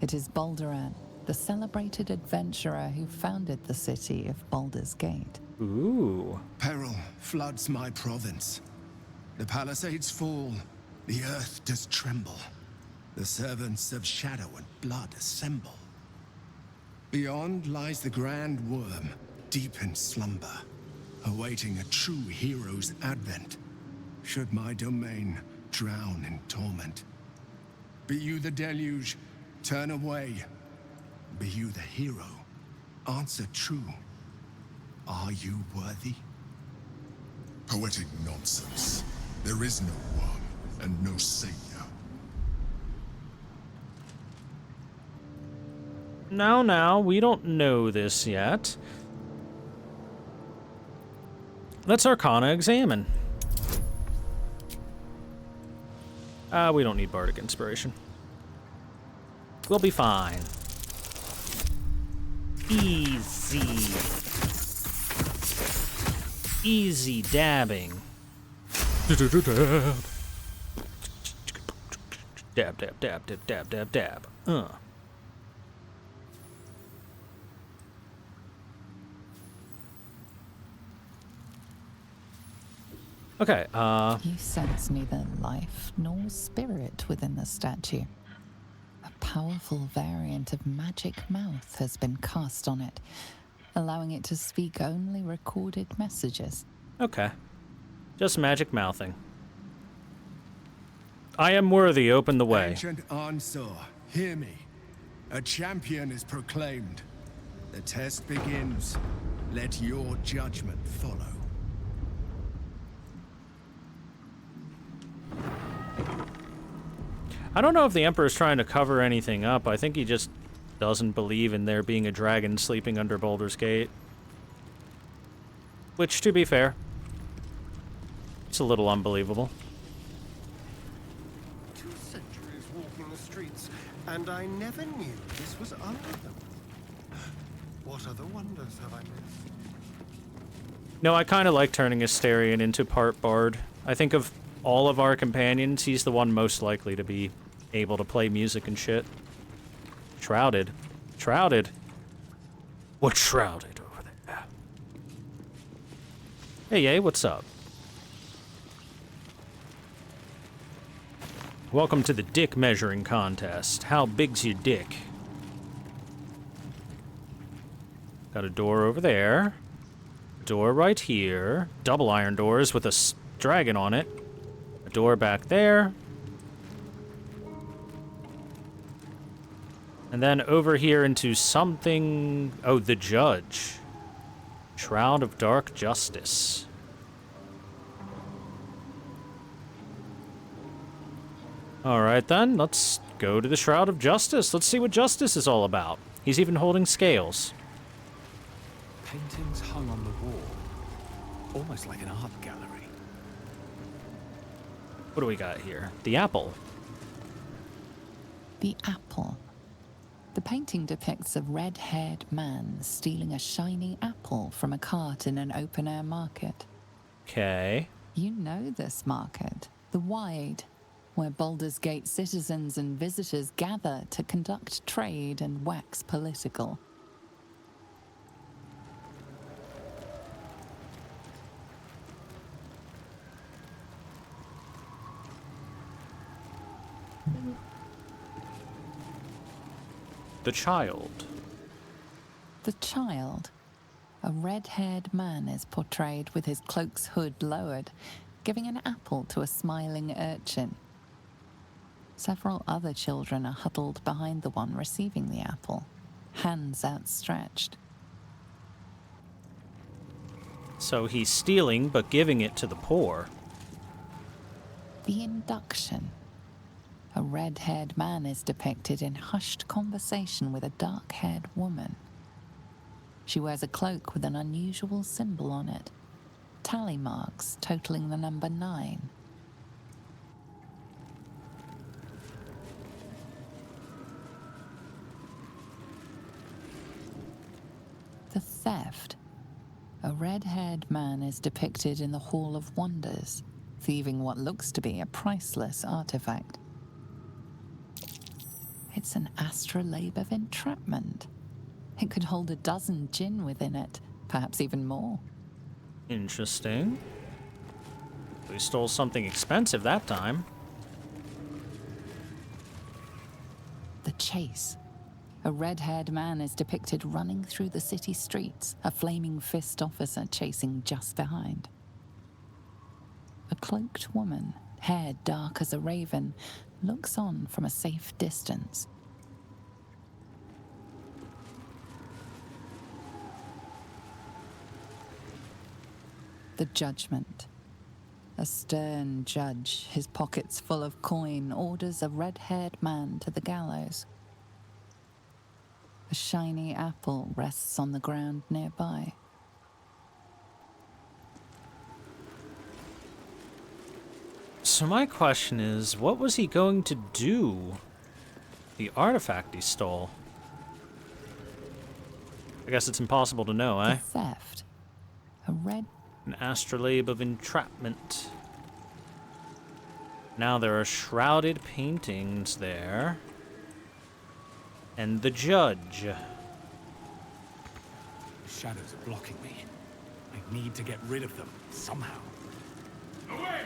It is Baldur, the celebrated adventurer who founded the city of Baldur's Gate. Ooh. Peril floods my province. The palisades fall, the earth does tremble. The servants of shadow and blood assemble. Beyond lies the grand worm, deep in slumber, awaiting a true hero's advent, should my domain drown in torment. Be you the deluge, turn away. Be you the hero, answer true. Are you worthy? Poetic nonsense. There is no worm and no savior. Now, we don't know this yet. Let's Arcana examine. We don't need Bardic Inspiration. We'll be fine. Easy. Easy dabbing. Dab, dab, dab, dab, dab, dab, dab. Okay, You sense neither life nor spirit within the statue. A powerful variant of magic mouth has been cast on it, allowing it to speak only recorded messages. Okay. Just magic mouthing. I am worthy, open the way. Ancient Ansar, hear me. A champion is proclaimed. The test begins. Let your judgment follow. I don't know if the Emperor's trying to cover anything up. I think he just doesn't believe in there being a dragon sleeping under Baldur's Gate. Which, to be fair, it's a little unbelievable. 2 centuries walking the streets, and I never knew this was under them. What other wonders have I missed? No, I kind of like turning Astarion into part bard. I think of all of our companions, he's the one most likely to be able to play music and shit. Shrouded. Shrouded? What's shrouded over there? Hey, what's up? Welcome to the dick measuring contest. How big's your dick? Got a door over there. Door right here. Double iron doors with a dragon on it. A door back there. And then over here into something... Oh, the Judge. Shroud of Dark Justice. Alright then, let's go to the Shroud of Justice. Let's see what Justice is all about. He's even holding scales. Paintings hung on the wall. Almost like an art gallery. What do we got here? The apple. The apple. The painting depicts a red-haired man stealing a shiny apple from a cart in an open-air market. Okay. You know this market, the Wide, where Baldur's Gate citizens and visitors gather to conduct trade and wax political. The child. The child. A red-haired man is portrayed with his cloak's hood lowered, giving an apple to a smiling urchin. Several other children are huddled behind the one receiving the apple, hands outstretched. So he's stealing, but giving it to the poor. The induction. A red-haired man is depicted in hushed conversation with a dark-haired woman. She wears a cloak with an unusual symbol on it, tally marks totaling the number 9. The theft. A red-haired man is depicted in the Hall of Wonders, thieving what looks to be a priceless artifact. It's an astrolabe of entrapment. It could hold a dozen djinn within it, perhaps even more. Interesting. We stole something expensive that time. The chase. A red-haired man is depicted running through the city streets, a flaming fist officer chasing just behind. A cloaked woman, hair dark as a raven, looks on from a safe distance. The judgment. A stern judge, his pockets full of coin, orders a red-haired man to the gallows. A shiny apple rests on the ground nearby. So my question is, what was he going to do? The artifact he stole. I guess it's impossible to know, eh? The theft. A red... An astrolabe of entrapment. Now there are shrouded paintings there. And the judge. The shadows are blocking me. I need to get rid of them, somehow. Away!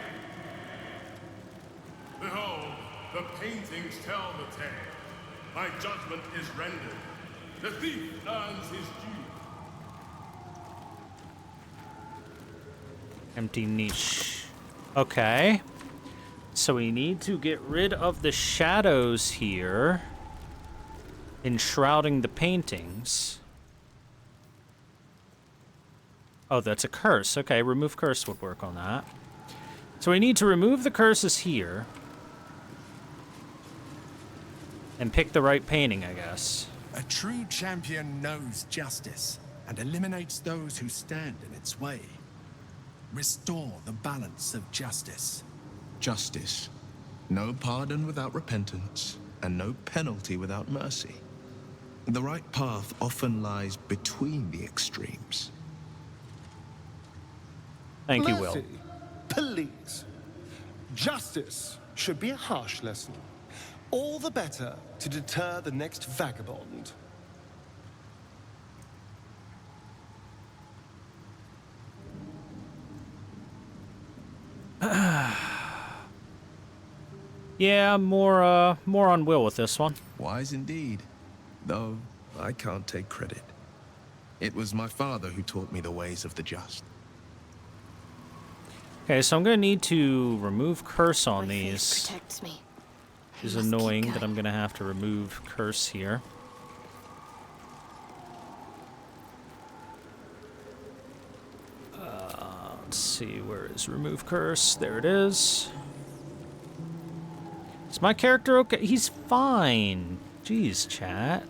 Behold, the paintings tell the tale. My judgment is rendered. The thief earns his due. Empty niche. Okay. So we need to get rid of the shadows here, enshrouding the paintings. Oh, that's a curse. Okay, remove curse would work on that. So we need to remove the curses here and pick the right painting, I guess. A true champion knows justice and eliminates those who stand in its way. Restore the balance of justice. Justice. No pardon without repentance, and no penalty without mercy. The right path often lies between the extremes. Thank you, Will. Mercy, please. Justice should be a harsh lesson. All the better to deter the next vagabond. Yeah, more on Will with this one. Wise indeed, though I can't take credit. It was my father who taught me the ways of the just. Okay, so I'm gonna need to remove curse on My faith these. protects me. I It's must keep annoying that going. I'm gonna have to remove curse here. Let's see, where is remove curse? There it is. Is my character okay? He's fine. Jeez, chat.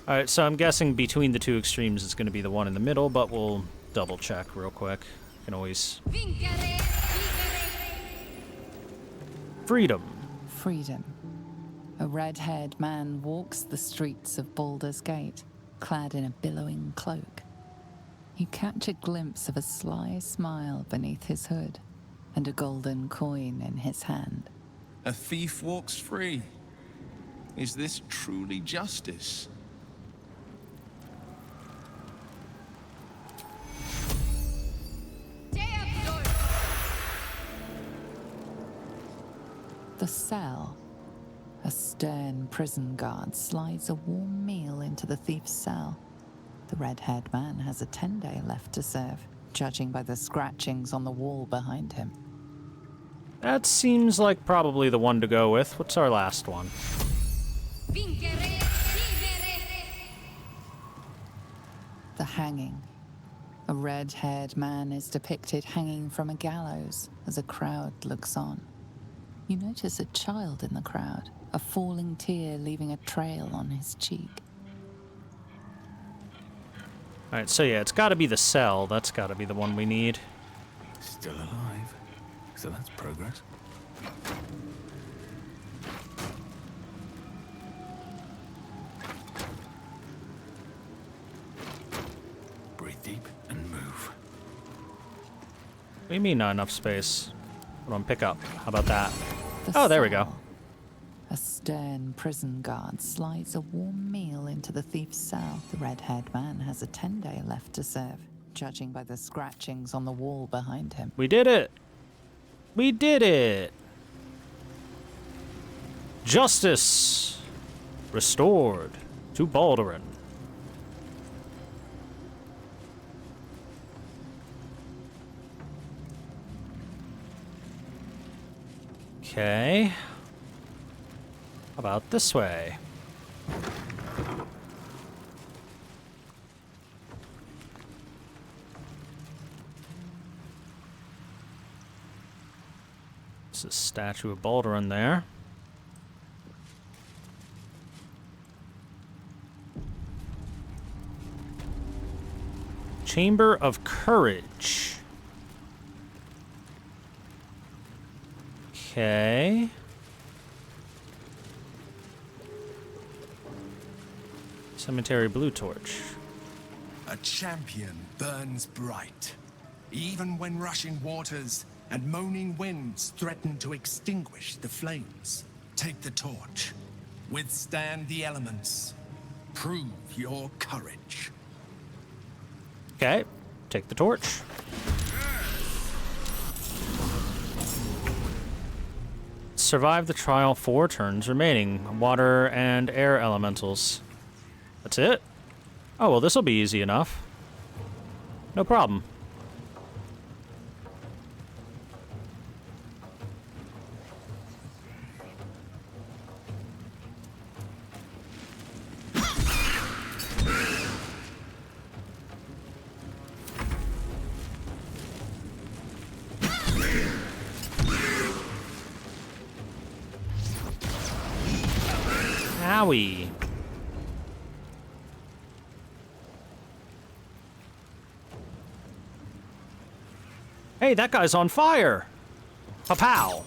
Alright, so I'm guessing between the two extremes it's gonna be the one in the middle, but we'll double check real quick. Can always... Freedom. Freedom. A red-haired man walks the streets of Baldur's Gate, clad in a billowing cloak. You catch a glimpse of a sly smile beneath his hood, and a golden coin in his hand. A thief walks free. Is this truly justice? The cell. A stern prison guard slides a warm meal into the thief's cell. The red-haired man has a 10-day left to serve, judging by the scratchings on the wall behind him. That seems like probably the one to go with. What's our last one? The hanging. A red-haired man is depicted hanging from a gallows as a crowd looks on. You notice a child in the crowd, a falling tear leaving a trail on his cheek. Alright, so yeah, it's gotta be the cell. That's gotta be the one we need. Still alive. So that's progress. Breathe deep and move. What do you mean not enough space? Hold on, pick up. How about that? The Oh, there we go. cell. A stern prison guard slides a warm meal into the thief's cell. The red-haired man has a 10-day left to serve, judging by the scratchings on the wall behind him. We did it! We did it! Justice restored to Baldurin. Okay. How about this way? There's a statue of Baldurin there. Chamber of Courage. Okay. Cemetery blue torch. A champion burns bright, even when rushing waters and moaning winds threaten to extinguish the flames. Take the torch. Withstand the elements. Prove your courage. Okay, take the torch. Survive the trial 4 turns remaining. Water and air elementals. That's it? Oh, well, this'll be easy enough. No problem. Owie. Hey, that guy's on fire! Pa-pow!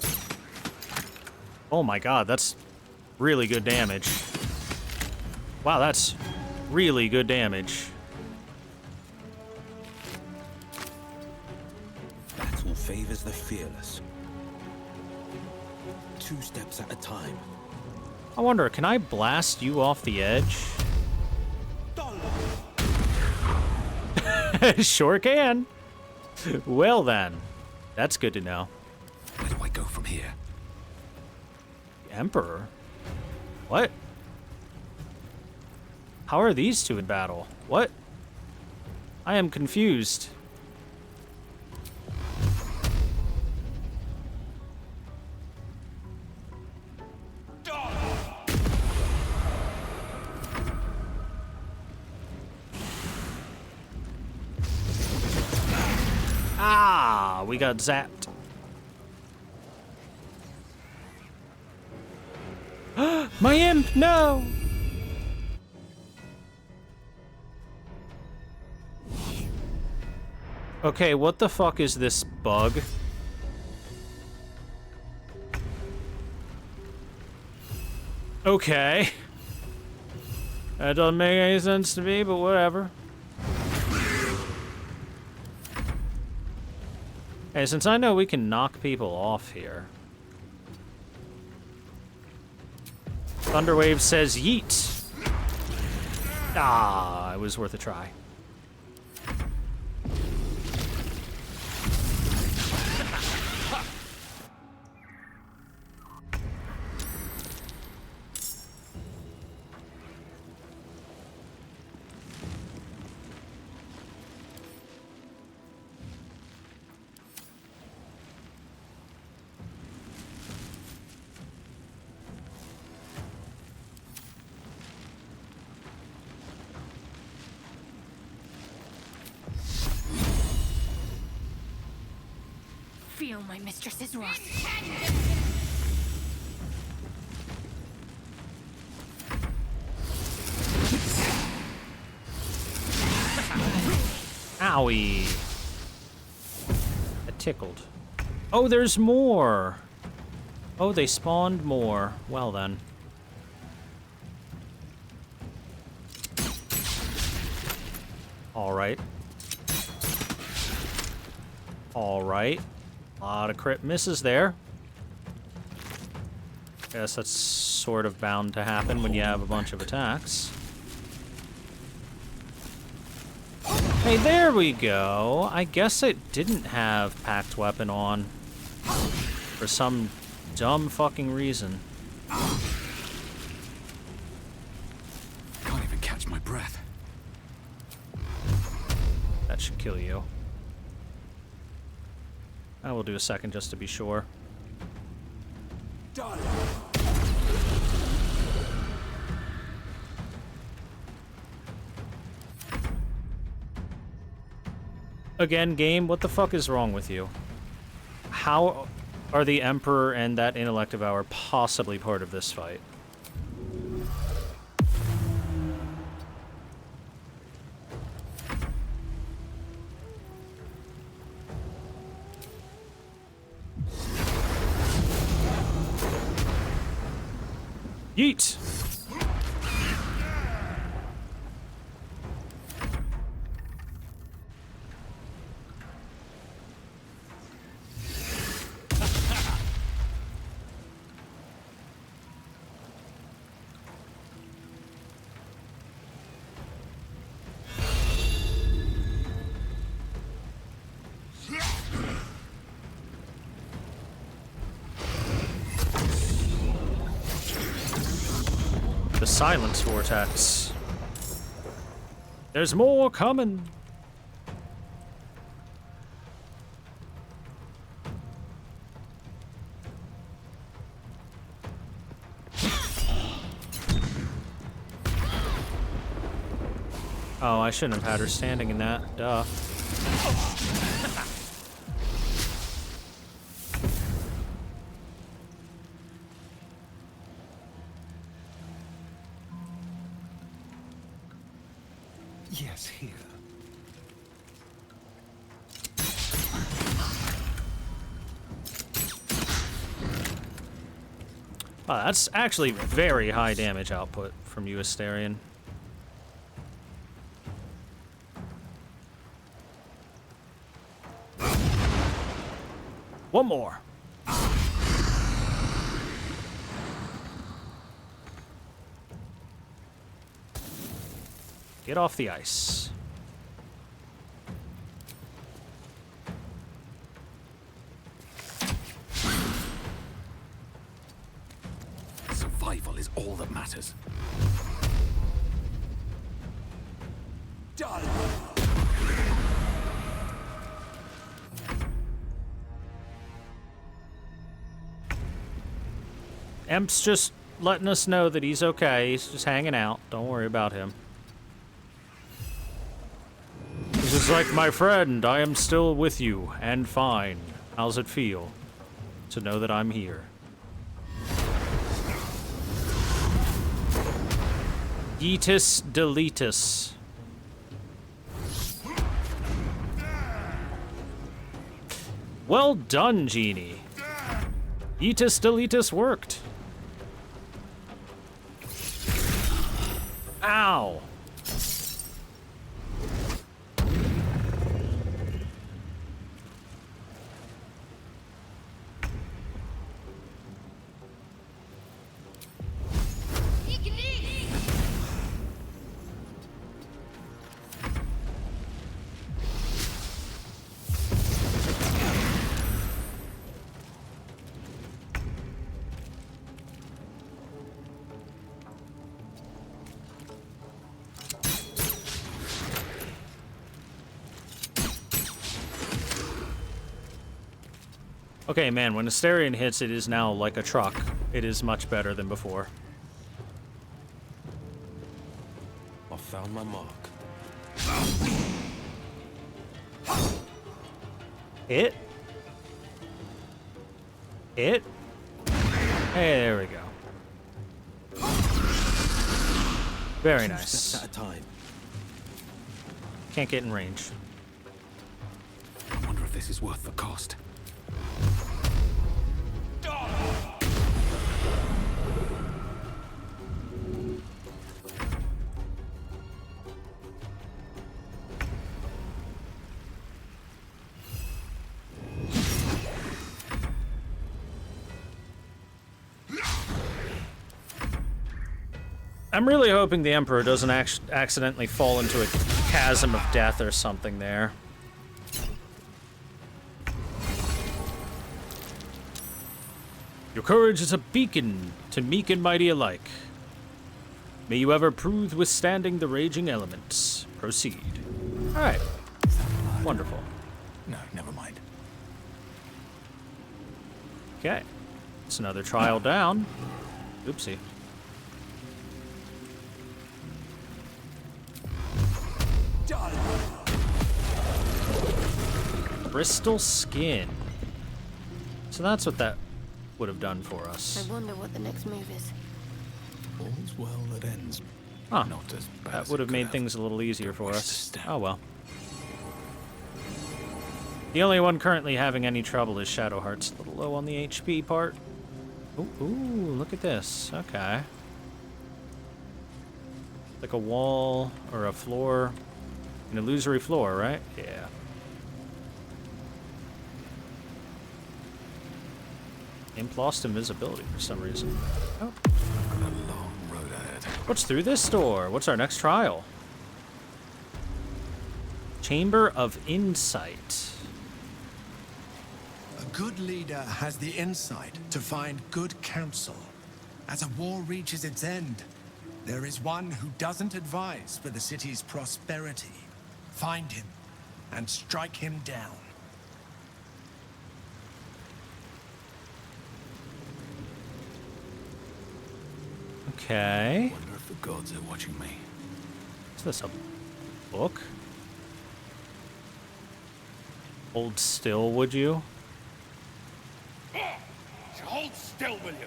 Oh my god, that's really good damage. Wow, that's really good damage. Battle favors the fearless. 2 steps at a time. I wonder, can I blast you off the edge? Sure can. Well then, that's good to know. Where do I go from here? The Emperor? What? How are these two in battle? What? I am confused. Ah, we got zapped. My imp, no! Okay, what the fuck is this bug? Okay. That doesn't make any sense to me, but whatever. Hey, since I know we can knock people off here. Thunderwave says yeet. Ah, it was worth a try. Feel my mistress's wrath. Owie. That tickled. Oh, there's more. Oh, they spawned more. Well then. Alright. Alright. A lot of crit misses there. Guess that's sort of bound to happen when you have a bunch of attacks. Hey, there we go. I guess it didn't have packed weapon on for some dumb fucking reason. Can't even catch my breath. That should kill you. I will do a second just to be sure. Done. Again, game, what the fuck is wrong with you? How are the Emperor and that Intellect Devourer possibly part of this fight? Yeet! The silence vortex. There's more coming. Oh, I shouldn't have had her standing in that. Duh. Yes, here. Wow, that's actually very high damage output from you, Astarion. One more. Get off the ice. Survival is all that matters. Done. Emp's just letting us know that he's okay. He's just hanging out. Don't worry about him. This is like, my friend, I am still with you and fine. How's it feel to know that I'm here? Yeetus deletus. Well done, Genie. Yeetus deletus worked. Ow. Okay, man, when Astarion hits, it is now like a truck. It is much better than before. I found my mark. Hit. Hit. Hey, there we go. Very nice. 2 steps at a time. Can't get in range. I wonder if this is worth the cost. I'm really hoping the Emperor doesn't accidentally fall into a chasm of death or something there. Your courage is a beacon to meek and mighty alike. May you ever prove withstanding the raging elements. Proceed. All right. Wonderful. No, never mind. Okay. It's another trial down. Oopsie. Crystal skin. So that's what that would have done for us. I wonder what the next move is. All's well that ends. Huh. Not as bad That as would it have could made things a little easier for wish to us. step. Oh well. The only one currently having any trouble is Shadowheart's a little low on the HP part. Ooh, look at this. Okay. Like a wall or a floor. An illusory floor, right? Yeah. Imp lost invisibility for some reason. Oh. Got a long road ahead. What's through this door? What's our next trial? Chamber of Insight. A good leader has the insight to find good counsel. As a war reaches its end, there is one who doesn't advise for the city's prosperity. Find him and strike him down. Okay. Wonder if the gods are watching me. Is this a book? Hold still, would you? Hold still, will you?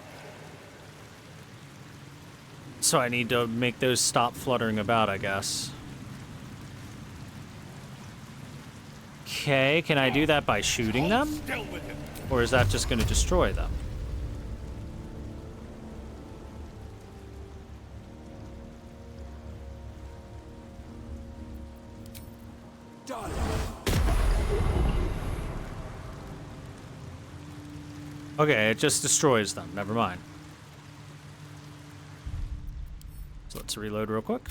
So I need to make those stop fluttering about, I guess. Okay, can I do that by shooting them? Still, will you? Or is that just going to destroy them? Okay, it just destroys them. Never mind. So let's reload real quick.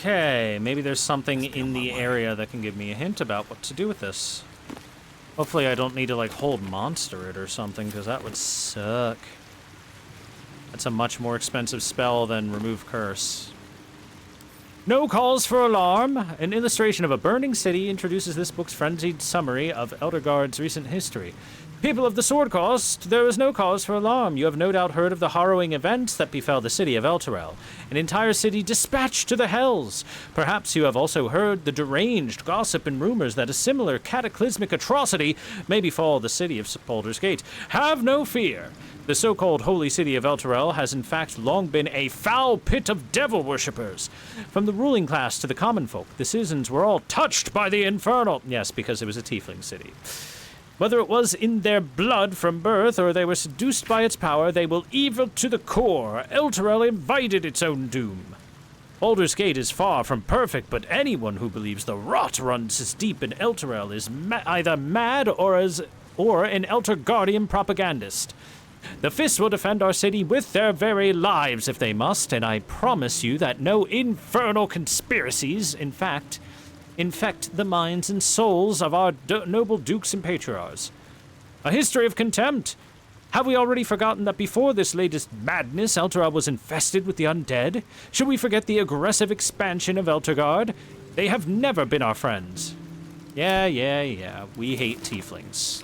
Okay, maybe there's something in the area that can give me a hint about what to do with this. Hopefully I don't need to, like, hold monster it or something, because that would suck. That's a much more expensive spell than remove curse. No cause for alarm! An illustration of a burning city introduces this book's frenzied summary of Elderguard's recent history. People of the Sword Coast, there is no cause for alarm. You have no doubt heard of the harrowing events that befell the city of Elturel. An entire city dispatched to the hells. Perhaps you have also heard the deranged gossip and rumors that a similar cataclysmic atrocity may befall the city of Baldur's Gate. Have no fear. The so-called holy city of Elturel has in fact long been a foul pit of devil worshippers. From the ruling class to the common folk, the citizens were all touched by the infernal... Yes, because it was a tiefling city. Whether it was in their blood from birth or they were seduced by its power, they will evil to the core. Elturel invited its own doom. Baldur's Gate is far from perfect, but anyone who believes the rot runs as deep in Elturel is either mad or an Elturgardian propagandist. The Fists will defend our city with their very lives if they must, and I promise you that no infernal conspiracies, in fact, infect the minds and souls of our noble dukes and patriarchs. A history of contempt. Have we already forgotten that before this latest madness, Elturel was infested with the undead? Should we forget the aggressive expansion of Elturgard? They have never been our friends. Yeah. We hate tieflings.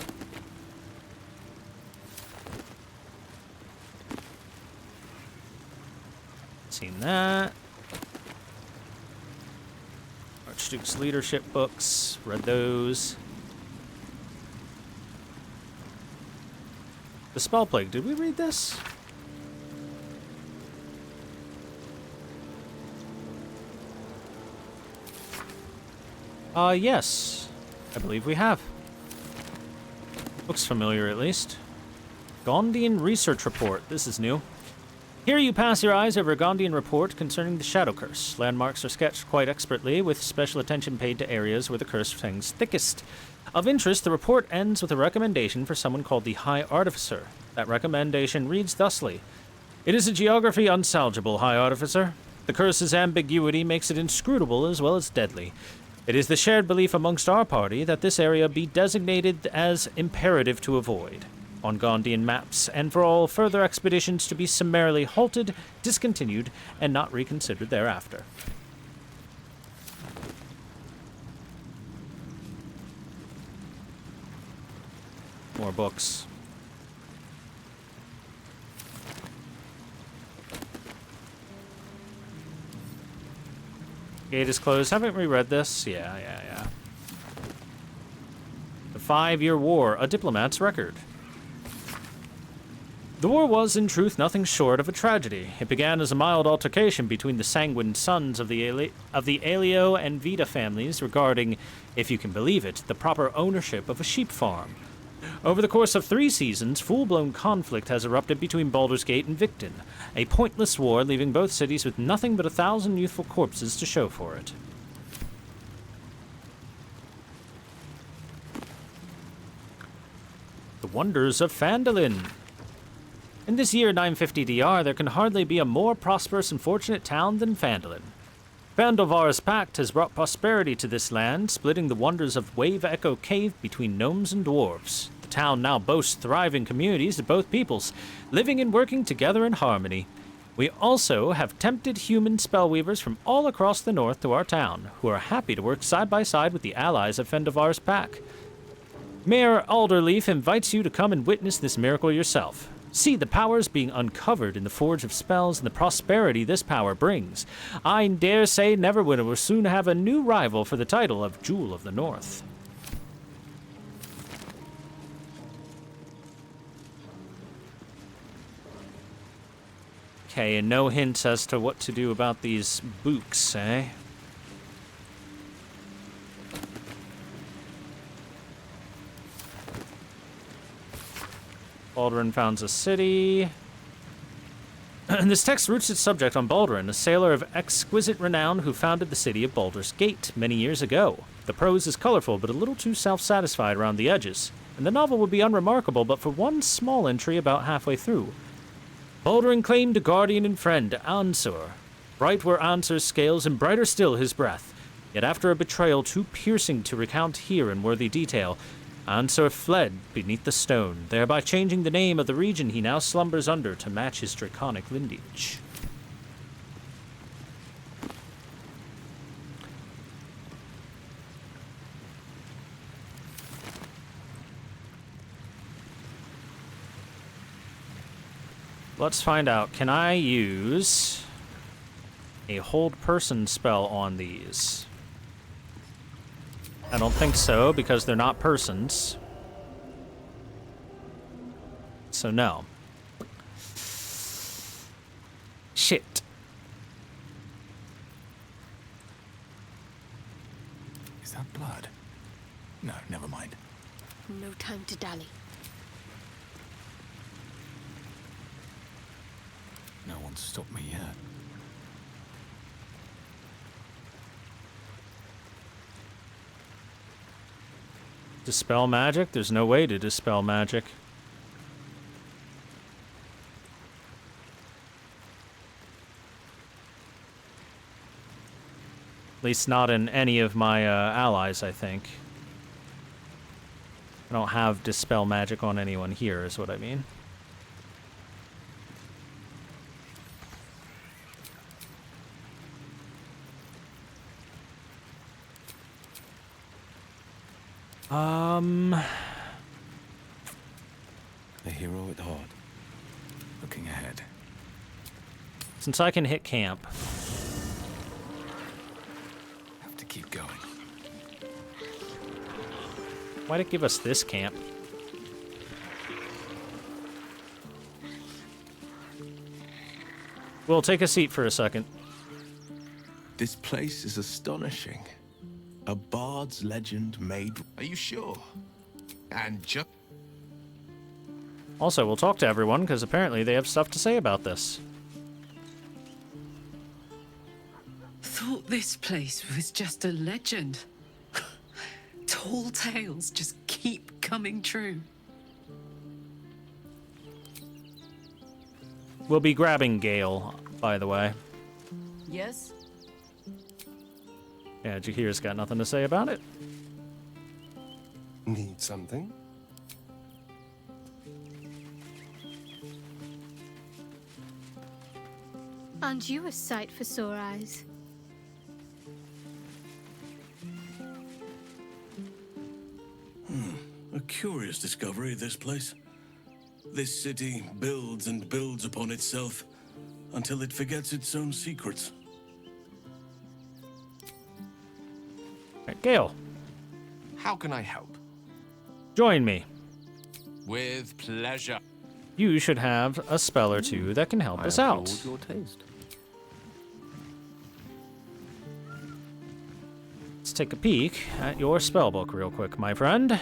Seen that. Archduke's leadership books. Read those. The Spell Plague. Did we read this? Yes. I believe we have. Looks familiar, at least. Gondian Research Report. This is new. Here you pass your eyes over a Gondian report concerning the Shadow Curse. Landmarks are sketched quite expertly, with special attention paid to areas where the curse hangs thickest. Of interest, the report ends with a recommendation for someone called the High Artificer. That recommendation reads thusly. It is a geography unsalvageable, High Artificer. The curse's ambiguity makes it inscrutable as well as deadly. It is the shared belief amongst our party that this area be designated as imperative to avoid on Gondian maps, and for all further expeditions to be summarily halted, discontinued, and not reconsidered thereafter. More books. Gate is closed. Haven't we read this? Yeah. The 5-Year War, a diplomat's record. The war was, in truth, nothing short of a tragedy. It began as a mild altercation between the sanguine sons of the Aleo and Vita families regarding, if you can believe it, the proper ownership of a sheep farm. Over the course of 3 seasons, full-blown conflict has erupted between Baldur's Gate and Victon, a pointless war leaving both cities with nothing but 1,000 youthful corpses to show for it. The Wonders of Phandalin. In this year 950 DR, there can hardly be a more prosperous and fortunate town than Phandalin. Phandelvar's pact has brought prosperity to this land, splitting the wonders of Wave Echo Cave between gnomes and dwarves. The town now boasts thriving communities of both peoples, living and working together in harmony. We also have tempted human spellweavers from all across the north to our town, who are happy to work side by side with the allies of Phandelvar's pact. Mayor Alderleaf invites you to come and witness this miracle yourself. See the powers being uncovered in the Forge of Spells and the prosperity this power brings. I dare say Neverwinter will soon have a new rival for the title of Jewel of the North. Okay, and no hints as to what to do about these books, eh? Baldurin founds a city. This text roots its subject on Baldurin, a sailor of exquisite renown who founded the city of Baldur's Gate many years ago. The prose is colorful, but a little too self-satisfied around the edges, and the novel would be unremarkable but for one small entry about halfway through. Baldurin claimed a guardian and friend, Ansur. Bright were Ansur's scales, and brighter still his breath. Yet after a betrayal too piercing to recount here in worthy detail, Ansur fled beneath the stone, thereby changing the name of the region he now slumbers under to match his draconic lineage. Let's find out. Can I use a hold person spell on these? I don't think so, because they're not persons. So no. Shit. Is that blood? No, never mind. No time to dally. No one's stopped me yet. Dispel magic? There's no way to dispel magic. At least not in any of my allies, I think. I don't have dispel magic on anyone here, is what I mean. The hero at heart. Looking ahead. Since I can hit camp. Have to keep going. Why'd it give us this camp? We'll take a seat for a second. This place is astonishing. A bard's legend made... Are you sure? And just... Also, we'll talk to everyone, because apparently they have stuff to say about this. Thought this place was just a legend. Tall tales just keep coming true. We'll be grabbing Gale, by the way. Yes? Yeah, Jahir's got nothing to say about it. Need something? Aren't you a sight for sore eyes? A curious discovery, this place. This city builds and builds upon itself until it forgets its own secrets. Right, Gale, How can I help? join me. With pleasure. You should have a spell or two that can help us out. Your taste. Let's take a peek at your spellbook real quick, my friend.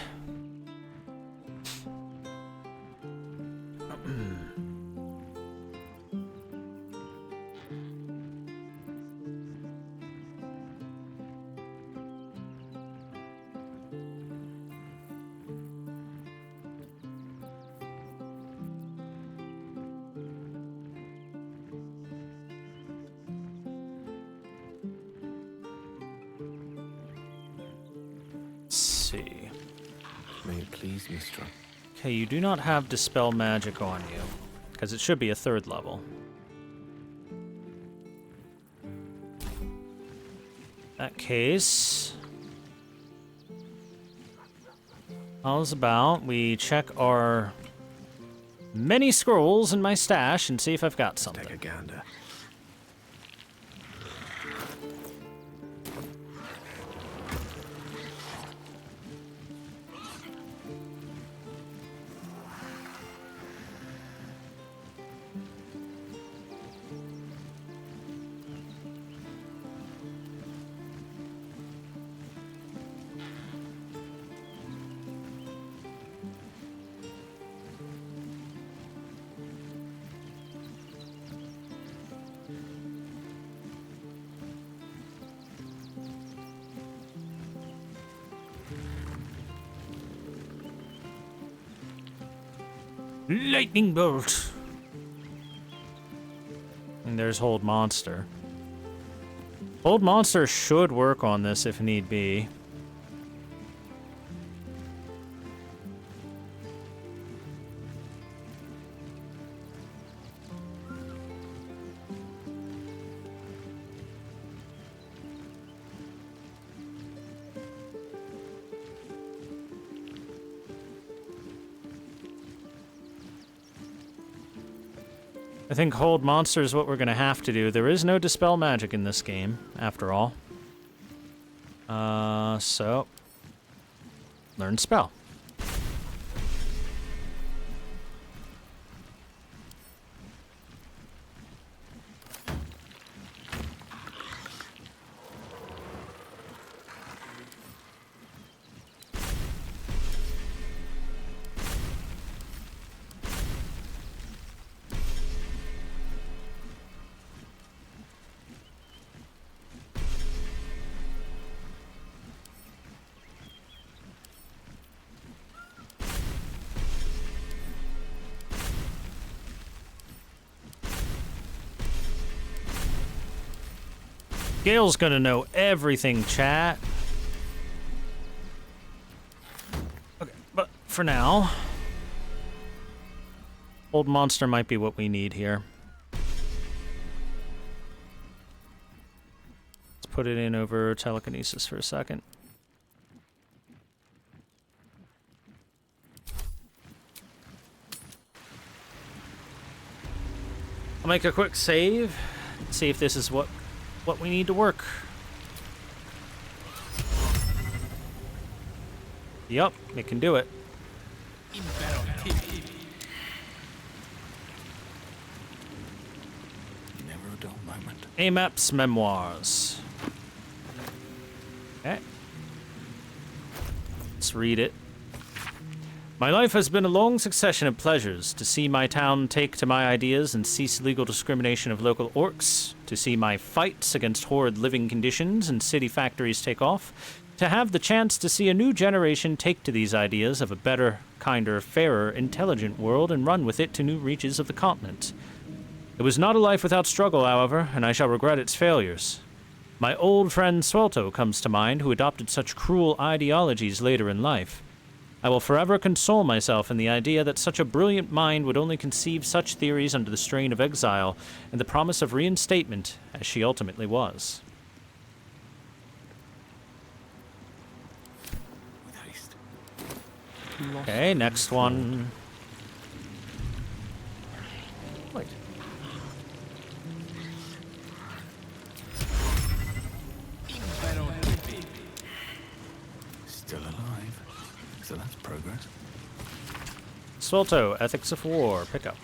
See. May it please, Mistress. Okay, you do not have Dispel Magic on you, because it should be a 3rd level. In that case, how's about we check our many scrolls in my stash and see if I've got something. Take a gander. Lightning bolt. And there's Hold Monster. Hold Monster should work on this if need be. I think Hold Monster is what we're going to have to do. There is no Dispel Magic in this game, after all. So... Learn Spell. Gale's gonna know everything, chat. Okay, but for now, Hold Monster might be what we need here. Let's put it in over Telekinesis for a second. I'll make a quick save, see if this is what we need to work. Yup, it can do it. Never a dull moment. Amap's Memoirs. Okay. Let's read it. My life has been a long succession of pleasures. To see my town take to my ideas and cease legal discrimination of local orcs. To see my fights against horrid living conditions and city factories take off. To have the chance to see a new generation take to these ideas of a better, kinder, fairer, intelligent world and run with it to new reaches of the continent. It was not a life without struggle, however, and I shall regret its failures. My old friend Swelto comes to mind, who adopted such cruel ideologies later in life. I will forever console myself in the idea that such a brilliant mind would only conceive such theories under the strain of exile and the promise of reinstatement, as she ultimately was. Okay, next one. Wait. Still alive. So that's progress. Swelto, Ethics of War, pick up.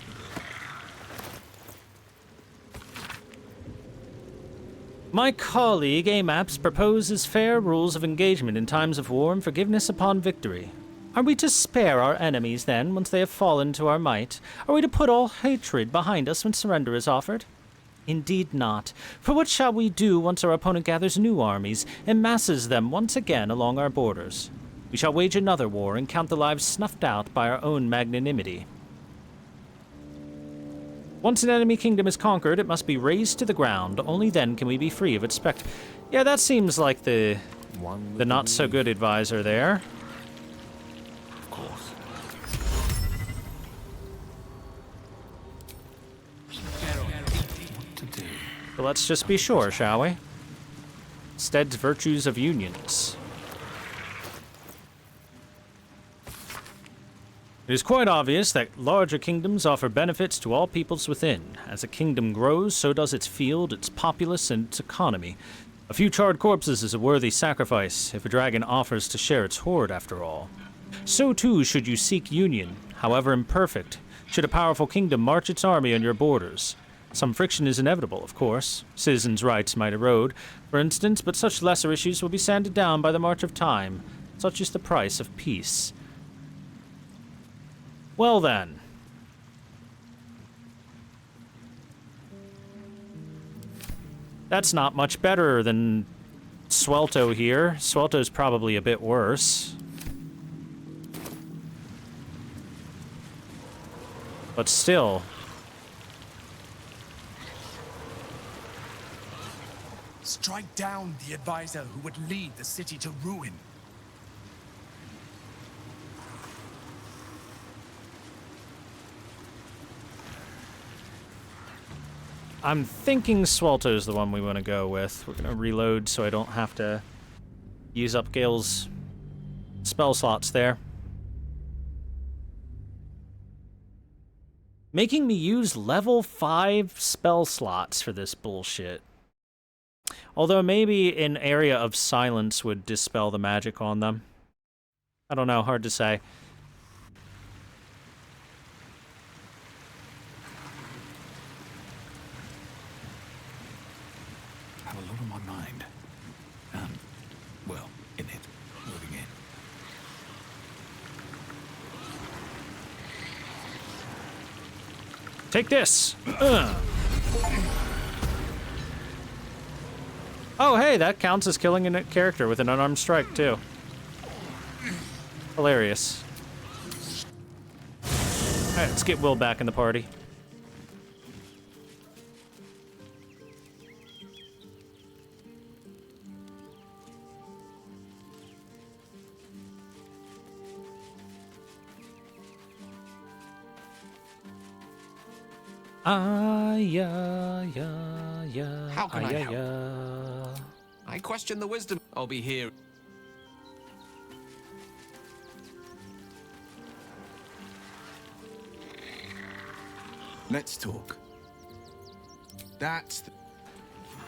My colleague Amaps proposes fair rules of engagement in times of war and forgiveness upon victory. Are we to spare our enemies, then, once they have fallen to our might? Are we to put all hatred behind us when surrender is offered? Indeed not. For what shall we do once our opponent gathers new armies and masses them once again along our borders? We shall wage another war and count the lives snuffed out by our own magnanimity. Once an enemy kingdom is conquered, it must be razed to the ground. Only then can we be free of its spectre. Yeah, that seems like the not-so-good advisor there. Of course. What to do? So let's just be sure, shall we? Stead's Virtues of Unions. It is quite obvious that larger kingdoms offer benefits to all peoples within. As a kingdom grows, so does its field, its populace, and its economy. A few charred corpses is a worthy sacrifice, if a dragon offers to share its hoard, after all. So too should you seek union, however imperfect, should a powerful kingdom march its army on your borders. Some friction is inevitable, of course. Citizens' rights might erode, for instance, but such lesser issues will be sanded down by the march of time. Such is the price of peace. Well then. That's not much better than Swelto here. Swelto's probably a bit worse. But still. Strike down the advisor who would lead the city to ruin. I'm thinking Swelto's the one we want to go with. We're going to reload so I don't have to use up Gale's spell slots there. Making me use level 5 spell slots for this bullshit. Although maybe an area of silence would dispel the magic on them. I don't know, hard to say. I have a lot on my mind. Well, in it. Moving in. Take this! Oh, hey, that counts as killing a character with an unarmed strike, too. Hilarious. Alright, let's get Will back in the party. How can I help? I question the wisdom. I'll be here. Let's talk. That's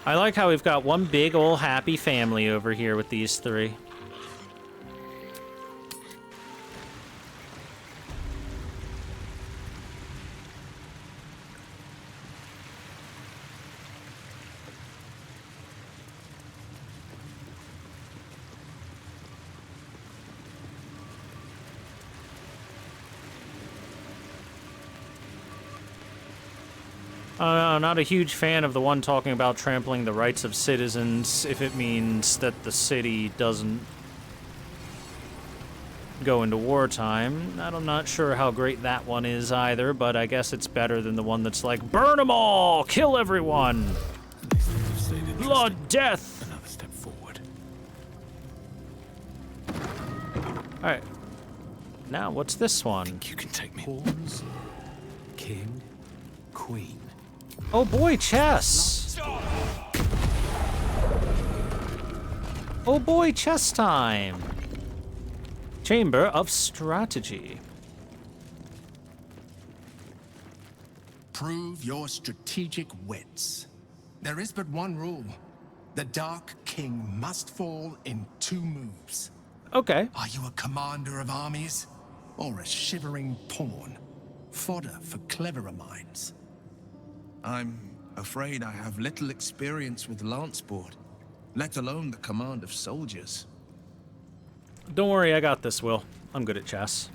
I like how we've got one big ol' happy family over here with these three. I'm not a huge fan of the one talking about trampling the rights of citizens if it means that the city doesn't go into wartime. I'm not sure how great that one is either, but I guess it's better than the one that's like, burn them all! Kill everyone! Blood, death! Another step forward. Alright. Now, what's this one? Think you can take me. Pawns, king, queen. Oh boy, chess! Oh boy, chess time! Chamber of Strategy. Prove your strategic wits. There is but one rule. The Dark King must fall in 2 moves. Okay. Are you a commander of armies? Or a shivering pawn? Fodder for cleverer minds. I'm afraid I have little experience with lance sport, let alone the command of soldiers. Don't worry, I got this, Will. I'm good at chess.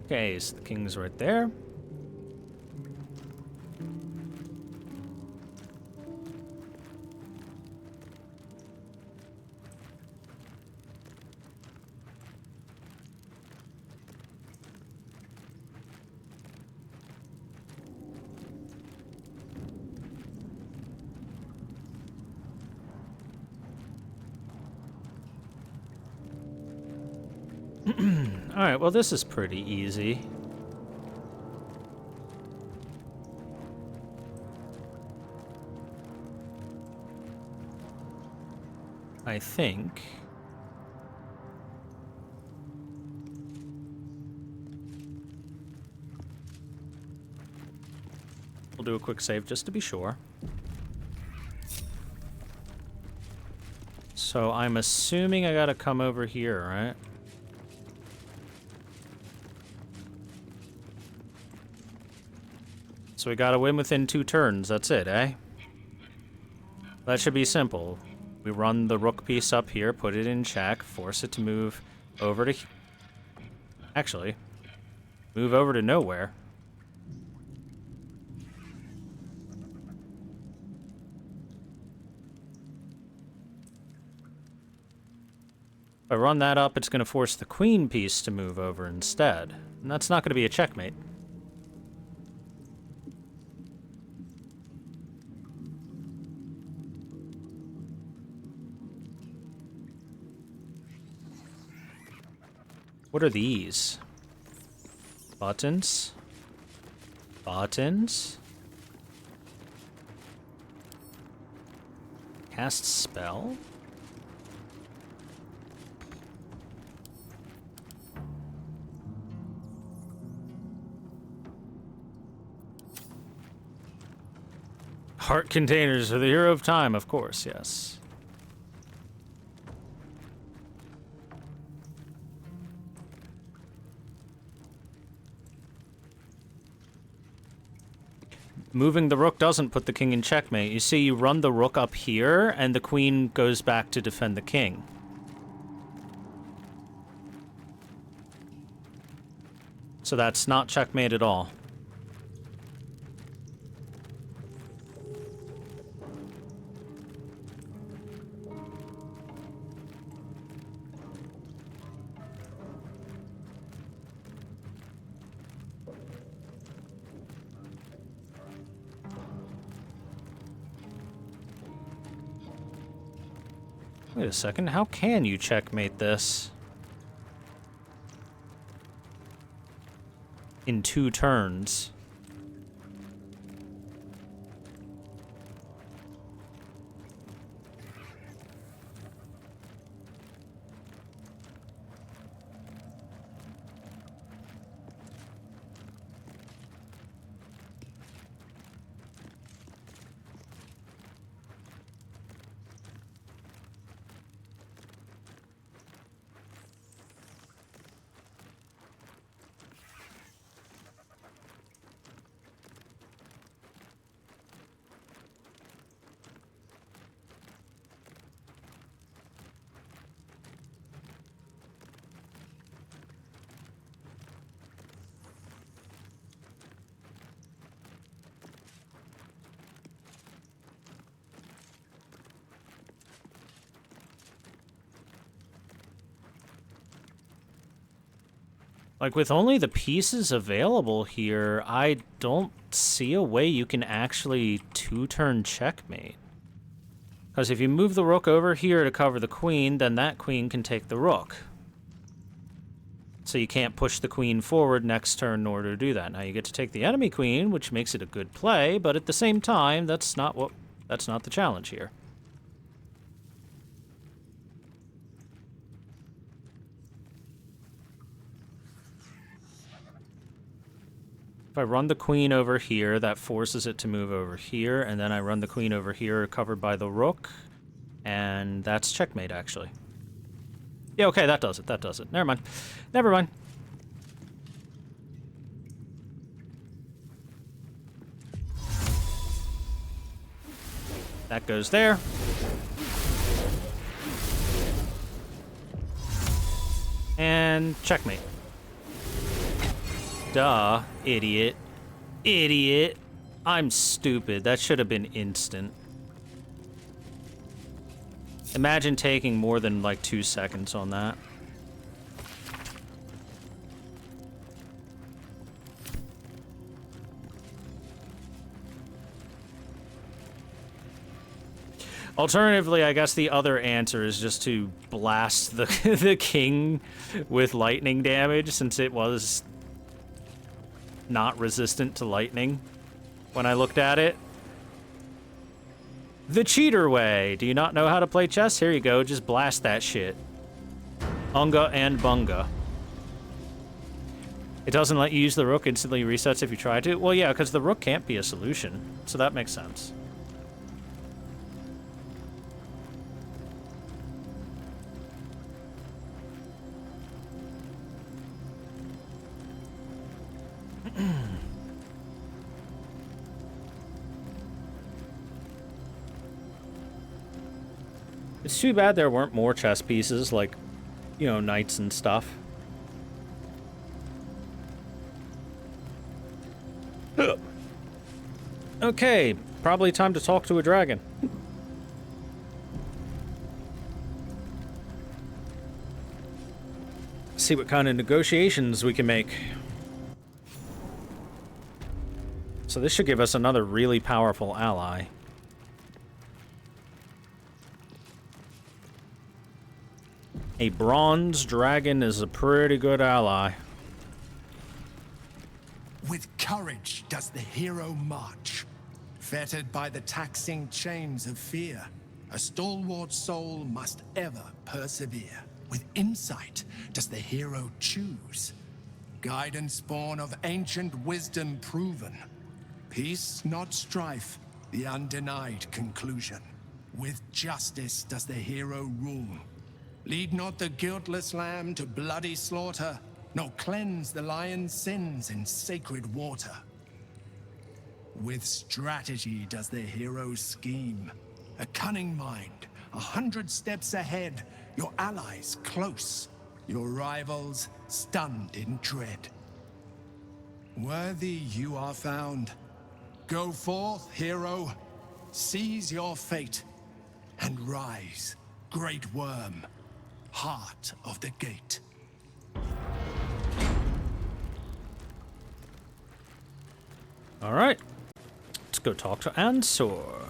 Okay, so the king's right there. Alright, well this is pretty easy. I think. We'll do a quick save just to be sure. So I'm assuming I gotta come over here, right? So we gotta win within 2 turns, that's it, eh? That should be simple. We run the rook piece up here, put it in check, force it to move over to... Actually, move over to nowhere. If I run that up, it's gonna force the queen piece to move over instead. And that's not gonna be a checkmate. What are these? Buttons? Buttons? Cast spell? Heart containers are the hero of time, of course, yes. Moving the rook doesn't put the king in checkmate. You see, you run the rook up here, and the queen goes back to defend the king. So that's not checkmate at all. Wait a second, how can you checkmate this? In 2 turns. Like, with only the pieces available here, I don't see a way you can actually two-turn checkmate. Because if you move the rook over here to cover the queen, then that queen can take the rook. So you can't push the queen forward next turn in order to do that. Now you get to take the enemy queen, which makes it a good play, but at the same time, that's not the challenge here. If I run the queen over here, that forces it to move over here, and then I run the queen over here covered by the rook, and that's checkmate, actually. Yeah, okay, that does it, that does it. Never mind. Never mind. That goes there. And checkmate. Duh, idiot. Idiot. I'm stupid. That should have been instant. Imagine taking more than like 2 seconds on that. Alternatively, I guess the other answer is just to blast the the king with lightning damage, since it was not resistant to lightning when I looked at it. The cheater way. Do you not know how to play chess? Here you go. Just blast that shit. Unga and bunga. It doesn't let you use the rook, instantly resets if you try to. Well, yeah, because the rook can't be a solution. So that makes sense. It's too bad there weren't more chess pieces, like, you know, knights and stuff. Okay, probably time to talk to a dragon. See what kind of negotiations we can make. So this should give us another really powerful ally. A bronze dragon is a pretty good ally. With courage does the hero march. Fettered by the taxing chains of fear, a stalwart soul must ever persevere. With insight does the hero choose. Guidance born of ancient wisdom proven. Peace, not strife, the undenied conclusion. With justice does the hero rule. Lead not the guiltless lamb to bloody slaughter, nor cleanse the lion's sins in sacred water. With strategy does the hero scheme. A cunning mind, 100 steps ahead, your allies close, your rivals stunned in dread. Worthy you are found. Go forth, hero, seize your fate, and rise, great worm, heart of the gate. All right, let's go talk to Ansor.